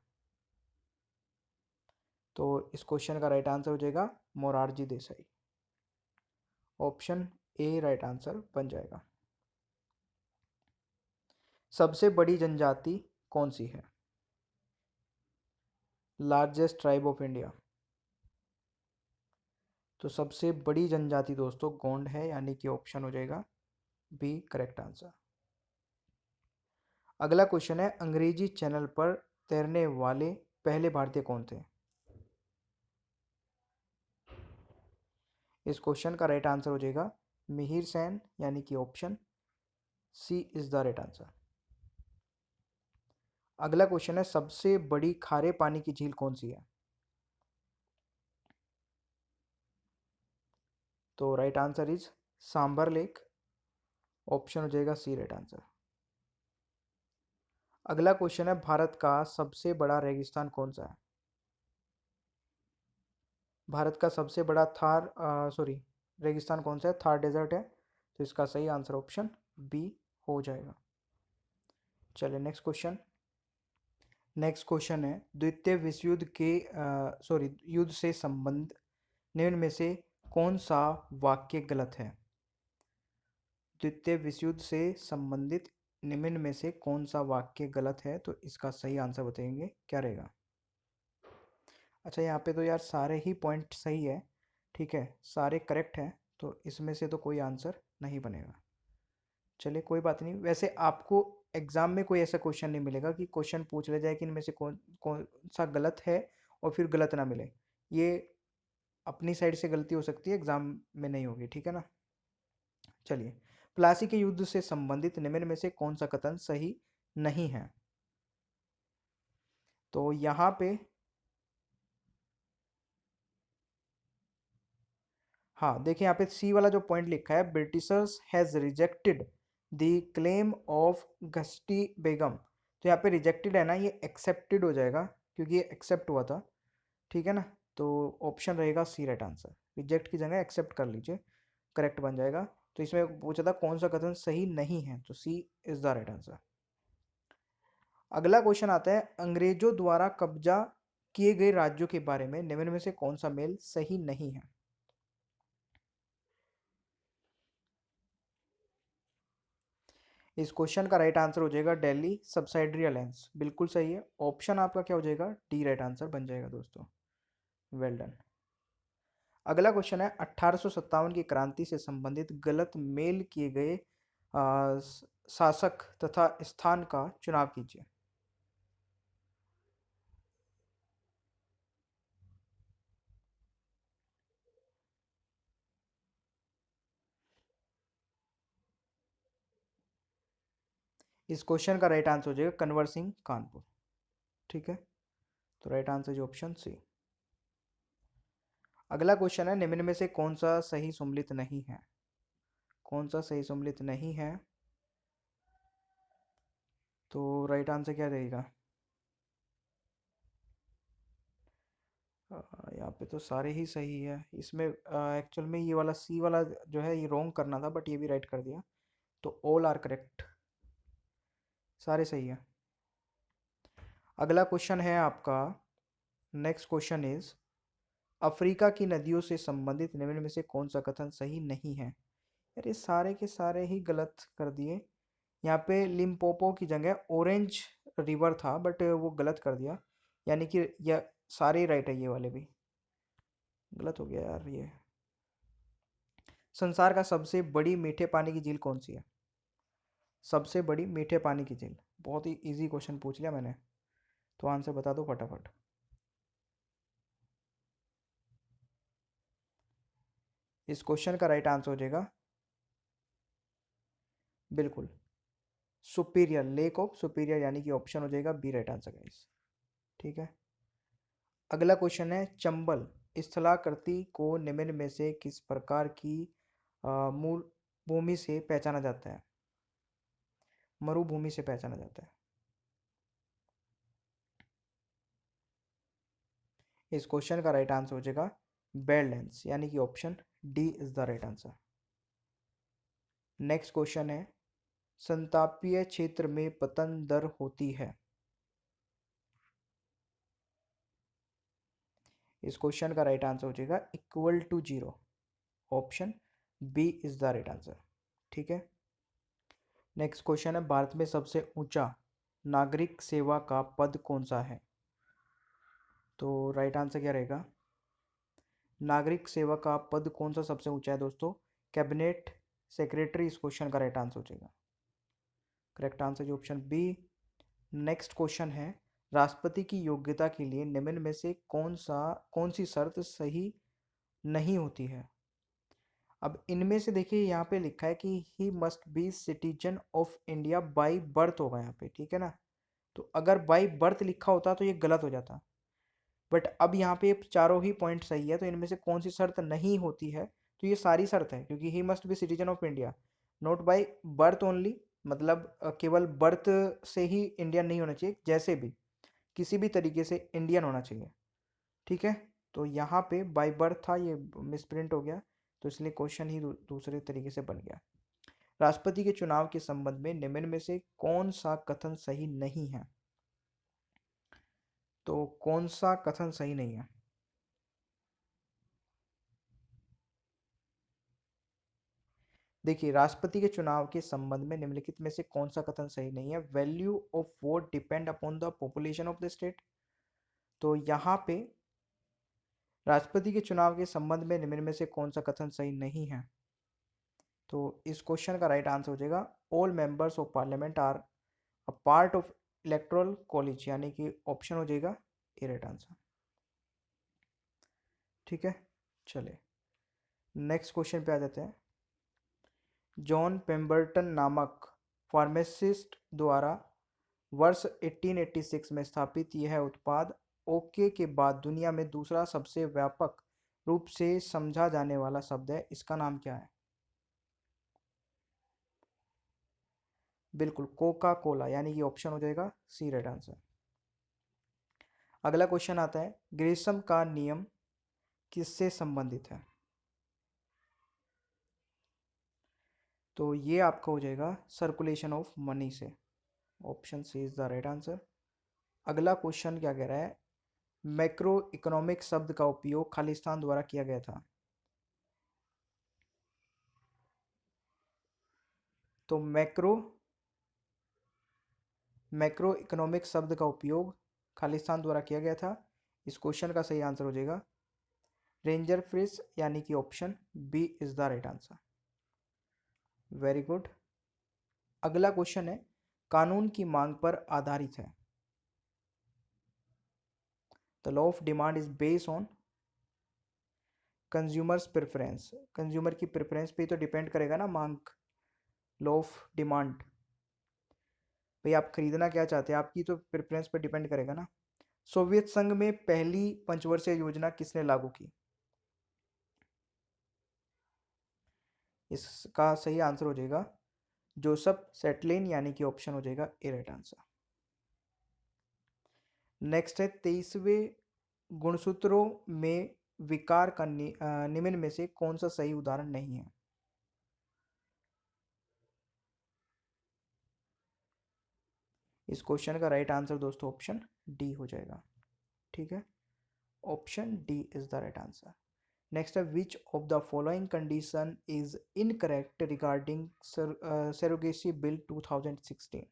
A: तो इस क्वेश्चन का राइट आंसर हो जाएगा Morarji Desai. Option A right answer बन जाएगा। सबसे बड़ी जनजाति कौन सी है? Largest tribe of India. तो सबसे बड़ी जनजाति दोस्तों गोंड है, यानी कि ऑप्शन हो जाएगा बी करेक्ट आंसर। अगला क्वेश्चन है, अंग्रेजी चैनल पर तैरने वाले पहले भारतीय कौन थे? इस क्वेश्चन का राइट आंसर हो जाएगा मिहिर सेन, यानी कि option C is the right answer. अगला क्वेश्चन है, सबसे बड़ी खारे पानी की झील कौन सी है? तो right answer is Sambhar lake. Option हो जाएगा सी राइट आंसर। अगला क्वेश्चन है, भारत का सबसे बड़ा रेगिस्तान कौन सा है? भारत का सबसे बड़ा रेगिस्तान कौन सा है? थार डेजर्ट है। तो इसका सही आंसर ऑप्शन बी हो जाएगा। चलिए नेक्स्ट क्वेश्चन है, द्वितीय विश्व युद्ध के युद्ध से संबंध निम्न में से कौन सा वाक्य गलत है? द्वितीय विश्व युद्ध से संबंधित निम्न में से कौन सा वाक्य गलत है? तो इसका सही आंसर बताएंगे, क्या रहेगा? अच्छा, यहाँ पे तो यार सारे ही पॉइंट सही है, ठीक है, सारे करेक्ट हैं, तो इसमें से तो कोई आंसर नहीं बनेगा। चलिए कोई बात नहीं। वैसे आपको एग्जाम में कोई ऐसा क्वेश्चन नहीं मिलेगा कि क्वेश्चन पूछ ले जाए कि इनमें से कौन कौन सा गलत है और फिर गलत ना मिले। ये अपनी साइड से गलती हो सकती है, एग्जाम में नहीं होगी, ठीक है ना। चलिए, प्लासी के युद्ध से संबंधित निम्न में से कौन सा कथन सही नहीं है? तो यहाँ पे हाँ देखिए, यहाँ पे सी वाला जो पॉइंट लिखा है, Britishers has rejected the claim of Gusti Begum, तो यहाँ पे रिजेक्टेड है ना, ये एक्सेप्टेड हो जाएगा क्योंकि ये एक्सेप्ट हुआ था, ठीक है ना। तो ऑप्शन रहेगा सी राइट आंसर। रिजेक्ट की जगह एक्सेप्ट कर लीजिए, करेक्ट बन जाएगा। तो इसमें पूछा था कौन सा कथन सही नहीं है, तो सी इज द राइट आंसर। अगला क्वेश्चन आता है, अंग्रेजों द्वारा कब्जा किए गए राज्यों के बारे में निम्न में से कौन सा मेल सही नहीं है? इस क्वेश्चन का राइट आंसर हो जाएगा दिल्ली सब्सिडरी अलायंस, बिल्कुल सही है। ऑप्शन आपका क्या हो जाएगा? डी राइट आंसर बन जाएगा दोस्तों, वेल डन। अगला क्वेश्चन है, 1857 की क्रांति से संबंधित गलत मेल किए गए शासक तथा स्थान का चुनाव कीजिए। इस क्वेश्चन का राइट आंसर हो जाएगा कन्वर सिंह कानपुर, ठीक है। तो राइट आंसर जो ऑप्शन सी। अगला क्वेश्चन है, निम्न में से कौन सा सही सम्मिलित नहीं है? कौन सा सही सम्मिलित नहीं है? तो राइट आंसर क्या रहेगा? यहाँ पे तो सारे ही सही है। इसमें एक्चुअल में ये वाला सी वाला जो है ये रॉन्ग करना था, बट ये भी राइट कर दिया, तो ऑल आर करेक्ट, सारे सही है। अगला क्वेश्चन है आपका, नेक्स्ट क्वेश्चन इज, अफ्रीका की नदियों से संबंधित निम्न में से कौन सा कथन सही नहीं है? यार ये सारे के सारे ही गलत कर दिए। यहाँ पे लिम्पोपो की जगह ऑरेंज रिवर था, बट वो गलत कर दिया, यानी कि यह सारे ही राइट है, ये वाले भी गलत हो गया यार ये। संसार का सबसे बड़ी मीठे पानी की झील कौन सी है? सबसे बड़ी मीठे पानी की झील, बहुत ही इजी क्वेश्चन पूछ लिया मैंने, तो आंसर बता दो फटाफट। इस क्वेश्चन का राइट आंसर हो जाएगा बिल्कुल सुपीरियर, लेक ऑफ सुपीरियर, यानी कि ऑप्शन हो जाएगा बी राइट आंसर गाइस, ठीक है। अगला क्वेश्चन है, चंबल स्थलाकृति को निम्न में से किस प्रकार की मूल भूमि से पहचाना जाता है? मरुभूमि से पहचाना जाता है। इस क्वेश्चन का राइट आंसर हो जाएगा बेडलैंड्स, यानी कि option D is the right answer. Next question है, संतापीय क्षेत्र में पतन दर होती है। इस क्वेश्चन का राइट आंसर हो जाएगा equal to zero, option B is the right answer, ठीक है। नेक्स्ट क्वेश्चन है, भारत में सबसे ऊंचा नागरिक सेवा का पद कौन सा है? तो राइट आंसर क्या रहेगा? नागरिक सेवा का पद कौन सा सबसे ऊंचा है दोस्तों? कैबिनेट सेक्रेटरी इस क्वेश्चन का राइट आंसर हो जाएगा, करेक्ट आंसर जो ऑप्शन बी। नेक्स्ट क्वेश्चन है, राष्ट्रपति की योग्यता के लिए निम्न में से कौन सी शर्त सही नहीं होती है? अब इनमें से देखिए, यहाँ पे लिखा है कि he must be citizen of India by birth होगा यहाँ पे, ठीक है ना। तो अगर बाई बर्थ लिखा होता तो ये गलत हो जाता, बट अब यहाँ पे चारों ही पॉइंट सही है, तो इनमें से कौन सी शर्त नहीं होती है? तो ये सारी शर्त है, क्योंकि he must be citizen of India, not by birth only, मतलब केवल बर्थ से ही इंडियन नहीं होना चाहिए, जैसे भी किसी भी तरीके से इंडियन होना चाहिए। ठीक है, तो यहाँ पे बाय बर्थ था, ये मिसप्रिंट हो गया, तो इसलिए क्वेश्चन ही दूसरे तरीके से बन गया। राष्ट्रपति के चुनाव के संबंध में निम्न में से कौन सा कथन सही नहीं है? तो कौन सा कथन सही नहीं है? देखिए, राष्ट्रपति के चुनाव के संबंध में निम्नलिखित में से कौन सा कथन सही नहीं है? Value of vote depend upon the population of the state. तो यहाँ पे राष्ट्रपति के चुनाव के संबंध में निम्न में से कौन सा कथन सही नहीं है? तो इस क्वेश्चन का राइट आंसर हो जाएगा all members of parliament are a part of electoral college, यानी कि ऑप्शन हो जाएगा ए राइट आंसर। ठीक है, चले नेक्स्ट क्वेश्चन पे आ जाते हैं। जॉन पेम्बरटन नामक फार्मासिस्ट द्वारा वर्ष 1886 में स्थापित यह उत्पाद ओके के बाद दुनिया में दूसरा सबसे व्यापक रूप से समझा जाने वाला शब्द है। इसका नाम क्या है? बिल्कुल, कोका कोला, यानी कि ऑप्शन हो जाएगा सी राइट आंसर। अगला क्वेश्चन आता है, ग्रेसम का नियम किससे संबंधित है? तो ये आपका हो जाएगा सर्कुलेशन ऑफ मनी से, option C is the right answer. अगला क्वेश्चन क्या कह रहा है, मैक्रो इकोनॉमिक शब्द का उपयोग खालिस्तान द्वारा किया गया था। तो मैक्रो इकोनॉमिक शब्द का उपयोग खालिस्तान द्वारा किया गया था। इस क्वेश्चन का सही आंसर हो जाएगा रेंजर फ्रिज, यानी कि option B is the right answer. Very good. अगला क्वेश्चन है, कानून की मांग पर आधारित है। The law of demand is based on consumers preference. Consumer की प्रेफरेंस पे तो डिपेंड करेगा ना मांग, लॉ ऑफ डिमांड। भाई आप खरीदना क्या चाहते हैं, आपकी तो प्रेफरेंस पे डिपेंड करेगा ना। सोवियत संघ में पहली पंचवर्षीय योजना किसने लागू की? इसका सही आंसर हो जाएगा जोसेफ सेटलिन, यानी कि ऑप्शन हो जाएगा ए राइट आंसर। नेक्स्ट है 23वें गुणसूत्रों में विकार का निम्न में से कौन सा सही उदाहरण नहीं है? इस क्वेश्चन का राइट आंसर दोस्तों ऑप्शन डी हो जाएगा। ठीक है, option D is the right answer. Next है, which of the following condition is incorrect regarding surrogacy bill 2016?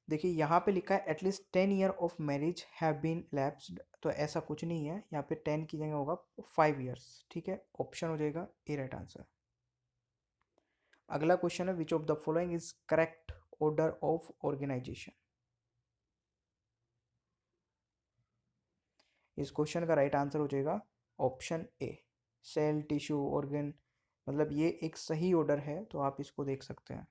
A: देखिए, यहाँ पे लिखा है at least 10 year of marriage have been lapsed, तो ऐसा कुछ नहीं है, यहाँ पे 10 की जगह होगा 5 ईयर्स। ठीक है, ऑप्शन हो जाएगा ए राइट आंसर। अगला क्वेश्चन है, which of the following is correct order of organization? इस क्वेश्चन का राइट आंसर हो जाएगा option A, cell tissue organ, मतलब ये एक सही ऑर्डर है, तो आप इसको देख सकते हैं।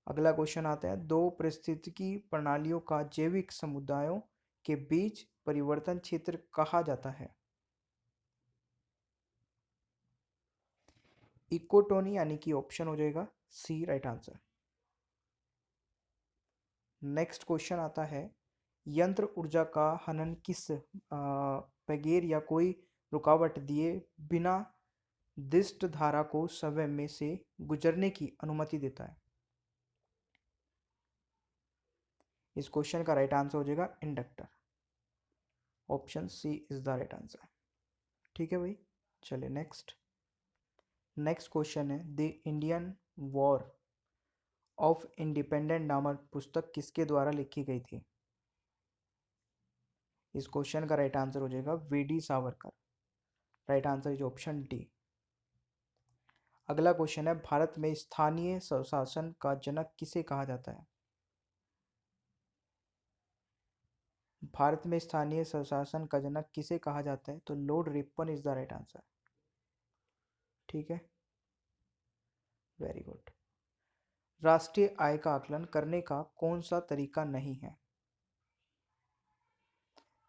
A: अगला क्वेश्चन आता है, दो पारिस्थितिकी प्रणालियों का जैविक समुदायों के बीच परिवर्तन क्षेत्र कहा जाता है। इकोटोनी, यानी कि ऑप्शन हो जाएगा C right answer. Next question आता है, यंत्र ऊर्जा का हनन किस बगैर या कोई रुकावट दिए बिना दिष्ट धारा को समय में से गुजरने की अनुमति देता है? इस क्वेश्चन का राइट आंसर हो जाएगा inductor, option C is the right answer. ठीक है भाई, चलिए नेक्स्ट क्वेश्चन है, the Indian war of independence नामक पुस्तक किसके द्वारा लिखी गई थी? इस क्वेश्चन का राइट आंसर हो जाएगा V D Savarkar. Right answer is option D. अगला क्वेश्चन है, भारत में स्थानीय स्वशासन का जनक किसे कहा जाता है? भारत में स्थानीय स्वशासन का जनक किसे कहा जाता है? तो Lord Ripon is the right answer. ठीक है, वेरी गुड। राष्ट्रीय आय का आकलन करने का कौन सा तरीका नहीं है?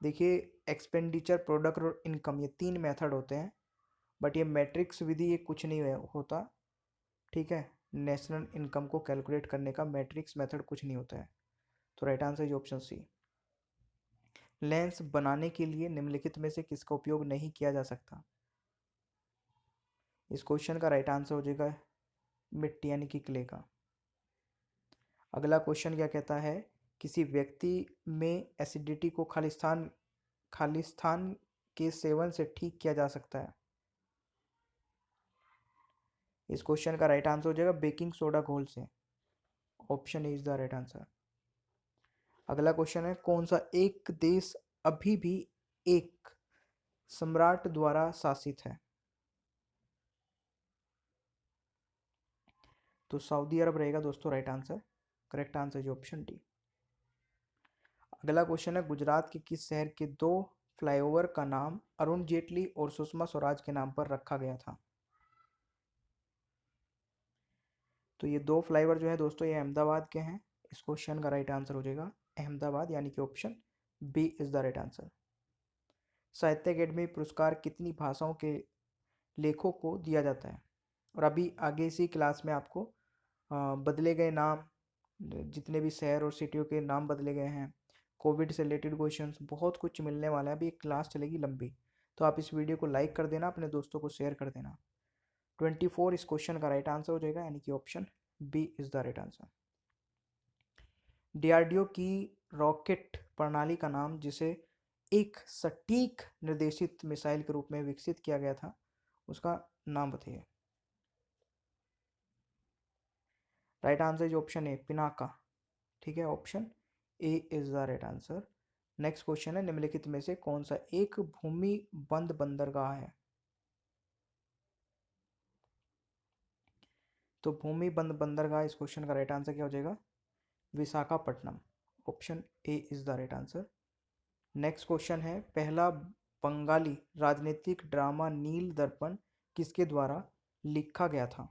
A: देखिए, एक्सपेंडिचर, प्रोडक्ट और इनकम, ये तीन मेथड होते हैं। बट ये मैट्रिक्स विधि ये कुछ नहीं होता, ठीक है। नेशनल इनकम को कैलकुलेट करने का मैट्रिक्स मेथड कुछ नहीं होता है। तो right answer is option C. Lens बनाने के लिए निम्नलिखित में से किसका उपयोग नहीं किया जा सकता? इस क्वेश्चन का राइट आंसर हो जाएगा मिट्टी यानी कि क्ले का। अगला क्वेश्चन क्या कहता है, किसी व्यक्ति में एसिडिटी को खालिस्तान के सेवन से ठीक किया जा सकता है? इस क्वेश्चन का राइट आंसर हो जाएगा बेकिंग सोडा घोल से। Option is the right answer. अगला क्वेश्चन है, कौन सा एक देश अभी भी एक सम्राट द्वारा शासित है? तो सऊदी अरब रहेगा दोस्तों right answer. Correct answer is option D. अगला क्वेश्चन है, गुजरात के किस शहर के 2 फ्लाईओवर का नाम अरुण जेटली और सुषमा स्वराज के नाम पर रखा गया था? तो ये 2 फ्लाईओवर जो है दोस्तों ये अहमदाबाद के हैं। इस क्वेश्चन का राइट आंसर हो जाएगा अहमदाबाद यानी कि option B is the right answer. Sahitya Akademi पुरस्कार कितनी भाषाओं के लेखों को दिया जाता है? और अभी आगे इसी क्लास में आपको बदले गए नाम, जितने भी शहर और सिटियों के नाम बदले गए हैं, कोविड से रिलेटेड क्वेश्चंस, बहुत कुछ मिलने वाला है। अभी एक क्लास चलेगी लंबी, तो आप इस वीडियो को लाइक कर देना, अपने दोस्तों को शेयर कर देना। 24 इस क्वेश्चन का राइट आंसर हो जाएगा यानी कि option B is the right answer. DRDO की रॉकेट प्रणाली का नाम, जिसे एक सटीक निर्देशित मिसाइल के रूप में विकसित किया गया था, उसका नाम बताइए। Right answer is option A Pinaka, ठीक है। Option A is the right answer. Next question है, निम्नलिखित में से कौन सा एक भूमि बंद बंदरगाह है? तो भूमि बंद बंदरगाह, इस क्वेश्चन का राइट आंसर क्या हो जाएगा? Visakhapatnam. Option A is the right answer. Next question है, पहला बंगाली राजनीतिक ड्रामा नील दर्पण किसके द्वारा लिखा गया था?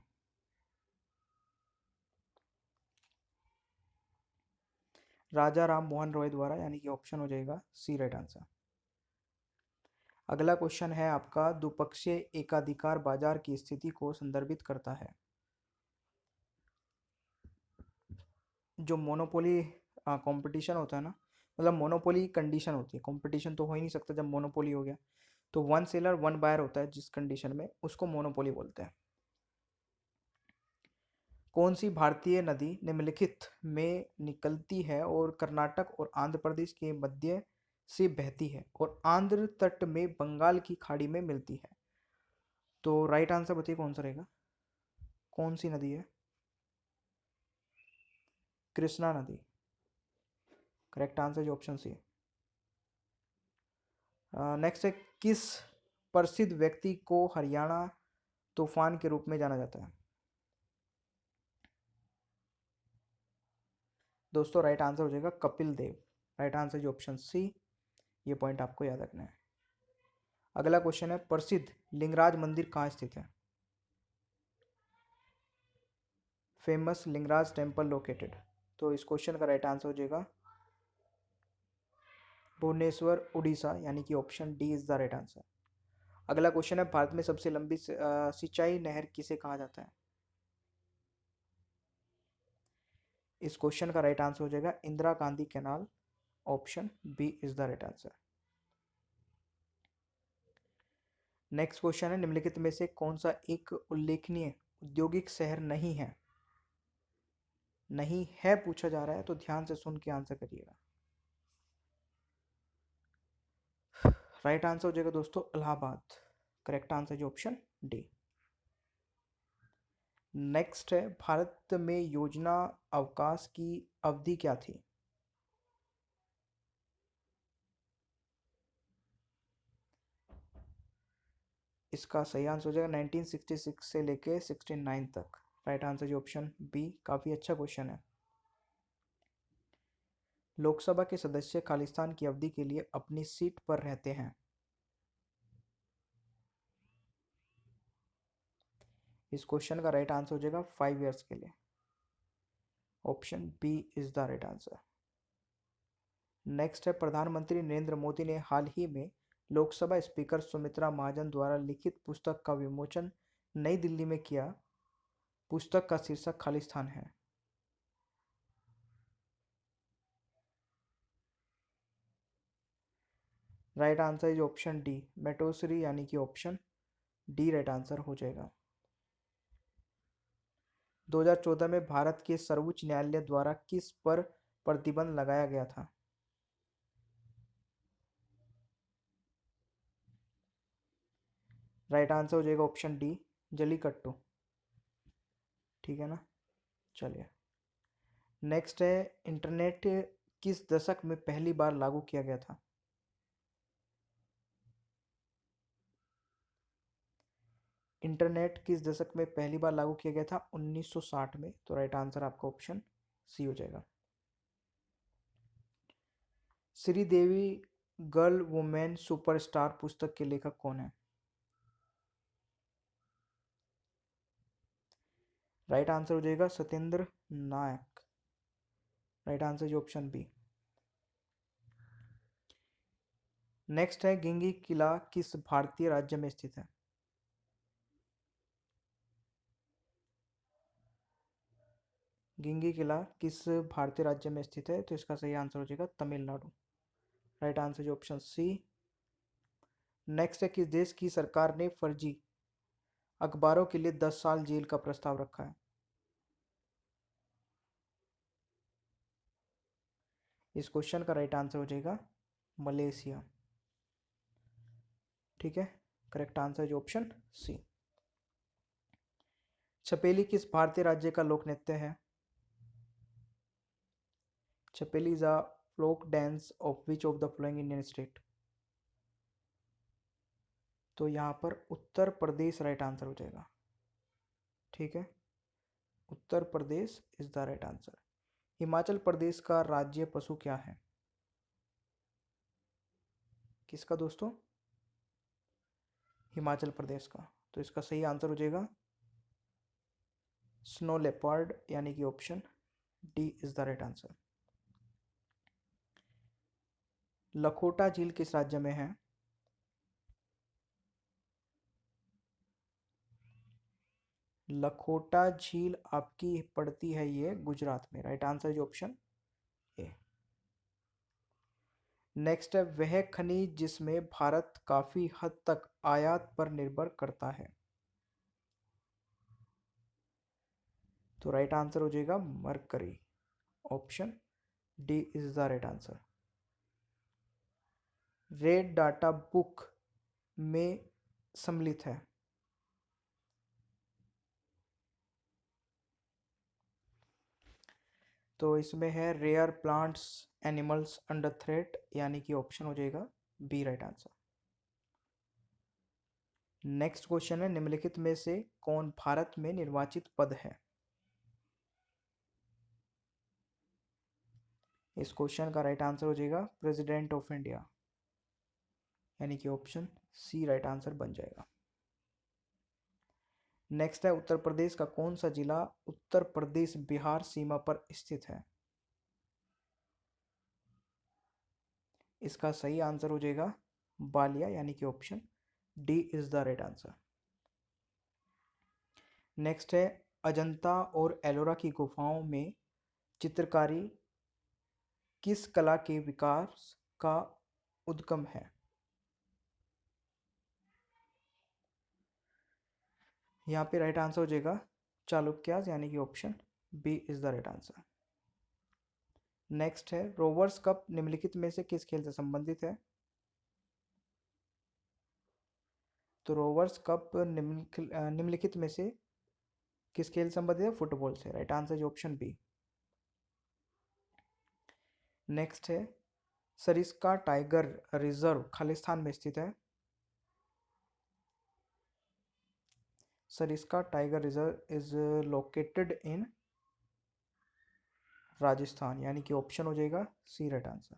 A: राजा राम मोहन रॉय द्वारा, यानी कि ऑप्शन हो जाएगा सी राइट आंसर। अगला क्वेश्चन है आपका, द्विपक्षीय एकाधिकार बाजार की स्थिति को संदर्भित करता है? जो मोनोपोली कंपटीशन होता है ना, मतलब मोनोपोली कंडीशन होती है, कंपटीशन तो हो ही नहीं सकता जब मोनोपोली हो गया। तो 1 सेलर 1 बायर होता है जिस कंडीशन में, उसको मोनोपोली बोलते हैं। कौन सी भारतीय नदी निम्नलिखित में निकलती है और कर्नाटक और आंध्र प्रदेश के मध्य से बहती है और आंध्र तट में बंगाल की खाड़ी में मिलती है? तो राइट आंसर बताइए कौन सा रहेगा, कौन सी नदी है? कृष्णा नदी। करेक्ट आंसर जो ऑप्शन सी है। नेक्स्ट है, किस प्रसिद्ध व्यक्ति को हरियाणा तूफान के रूप में जाना जाता है? दोस्तों राइट आंसर हो जाएगा कपिल देव। राइट आंसर जो ऑप्शन सी, ये पॉइंट आपको याद रखना है। अगला क्वेश्चन है, प्रसिद्ध लिंगराज मंदिर कहाँ स्थित है? Famous Lingaraj temple located. तो इस क्वेश्चन का राइट आंसर हो जाएगा भुवनेश्वर उड़ीसा, यानी कि option D is the right answer. अगला क्वेश्चन है, भारत में सबसे लंबी सिंचाई नहर किसे कहा जाता है? इस क्वेश्चन का राइट आंसर हो जाएगा Indira Gandhi canal. Option B is the right answer. Next question है, निम्नलिखित में से कौन सा एक उल्लेखनीय औद्योगिक शहर नहीं है? नहीं है पूछा जा रहा है, तो ध्यान से सुन के आंसर करिएगा। राइट आंसर हो जाएगा दोस्तों इलाहाबाद। करेक्ट आंसर जो ऑप्शन डी। नेक्स्ट है, भारत में योजना अवकाश की अवधि क्या थी? इसका सही आंसर हो जाएगा 1966 से लेके 69 तक। राइट आंसर जो ऑप्शन बी, काफी अच्छा क्वेश्चन है। लोकसभा के सदस्य खालिस्तान की अवधि के लिए अपनी सीट पर रहते हैं? इस क्वेश्चन का राइट आंसर हो जाएगा 5 ईयर्स के लिए। Option B is the right answer. Next है, प्रधानमंत्री नरेंद्र मोदी ने हाल ही में लोकसभा स्पीकर सुमित्रा महाजन द्वारा लिखित पुस्तक का विमोचन नई दिल्ली में किया। पुस्तक का शीर्षक खालिस्तान है। Right answer is option D, Matoshree, यानी कि ऑप्शन डी राइट आंसर हो जाएगा। 2014 में भारत के सर्वोच्च न्यायालय द्वारा किस पर प्रतिबंध लगाया गया था? राइट आंसर हो जाएगा ऑप्शन डी, जलीकट्टू। ठीक है ना, चलिए नेक्स्ट है, इंटरनेट किस दशक में पहली बार लागू किया गया था? इंटरनेट किस दशक में पहली बार लागू किया गया था? 1960 में। तो राइट आंसर आपका ऑप्शन सी हो जाएगा। श्रीदेवी गर्ल वुमेन सुपरस्टार पुस्तक के लेखक कौन है? राइट आंसर हो जाएगा Satyendra Nayak. Right answer is option B. Next है, गिंगी किला किस भारतीय राज्य में स्थित है? गिंगी किला किस भारतीय राज्य में स्थित है? तो इसका सही आंसर हो जाएगा Tamil Nadu. Right answer is option C. Next है, किस देश की सरकार ने फर्जी अखबारों के लिए 10 साल जेल का प्रस्ताव रखा है? इस क्वेश्चन का राइट आंसर हो जाएगा मलेशिया। ठीक है, correct answer is option C. Chhapeli किस भारतीय राज्य का लोक नृत्य है? Chhapeli is a folk dance of which of the following Indian state? तो यहाँ पर उत्तर प्रदेश राइट आंसर हो जाएगा। ठीक है, Uttar Pradesh is the right answer. Himachal Pradesh का राज्य पशु क्या है? किसका दोस्तों? हिमाचल प्रदेश का। तो इसका सही आंसर हो जाएगा स्नो लेपर्ड, यानी कि option D is the right answer. Lakhota झील किस राज्य में है? लखोटा झील आपकी पड़ती है ये गुजरात में। Right answer is option A. Next है, वह खनिज जिसमें भारत काफी हद तक आयात पर निर्भर करता है? तो राइट आंसर हो जाएगा mercury. Option D is the right answer. Red data book में सम्मिलित है? तो इसमें है rare plants animals under threat, यानी कि ऑप्शन हो जाएगा B right answer. Next question है, निम्नलिखित में से कौन भारत में निर्वाचित पद है? इस क्वेश्चन का राइट आंसर हो जाएगा प्रेसिडेंट ऑफ इंडिया, यानी कि ऑप्शन सी राइट आंसर बन जाएगा। नेक्स्ट है, उत्तर प्रदेश का कौन सा जिला उत्तर प्रदेश बिहार सीमा पर स्थित है? इसका सही आंसर हो जाएगा बालिया, यानी कि option D is the right answer. Next है, अजंता और एलोरा की गुफाओं में चित्रकारी किस कला के विकास का उद्गम है? यहाँ पे राइट आंसर हो जाएगा चालुक्यास, यानी कि option B is the right answer. Next है, रोवर्स कप निम्नलिखित में से किस खेल से संबंधित है? तो रोवर्स कप निम्नलिखित में से किस खेल से संबंधित है? फुटबॉल से। Right answer is option B. Next है, सरिस्का टाइगर रिजर्व खालिस्तान में स्थित है? Sariska tiger reserve is located in Rajasthan, यानी कि ऑप्शन हो जाएगा सी राइट आंसर।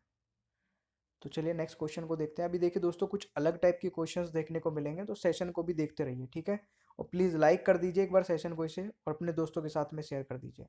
A: तो चलिए नेक्स्ट क्वेश्चन को देखते हैं। अभी देखिए दोस्तों, कुछ अलग टाइप के क्वेश्चंस देखने को मिलेंगे, तो सेशन को भी देखते रहिए। ठीक है, और प्लीज़ लाइक कर दीजिए एक बार सेशन को इसे, और अपने दोस्तों के साथ में शेयर कर दीजिए।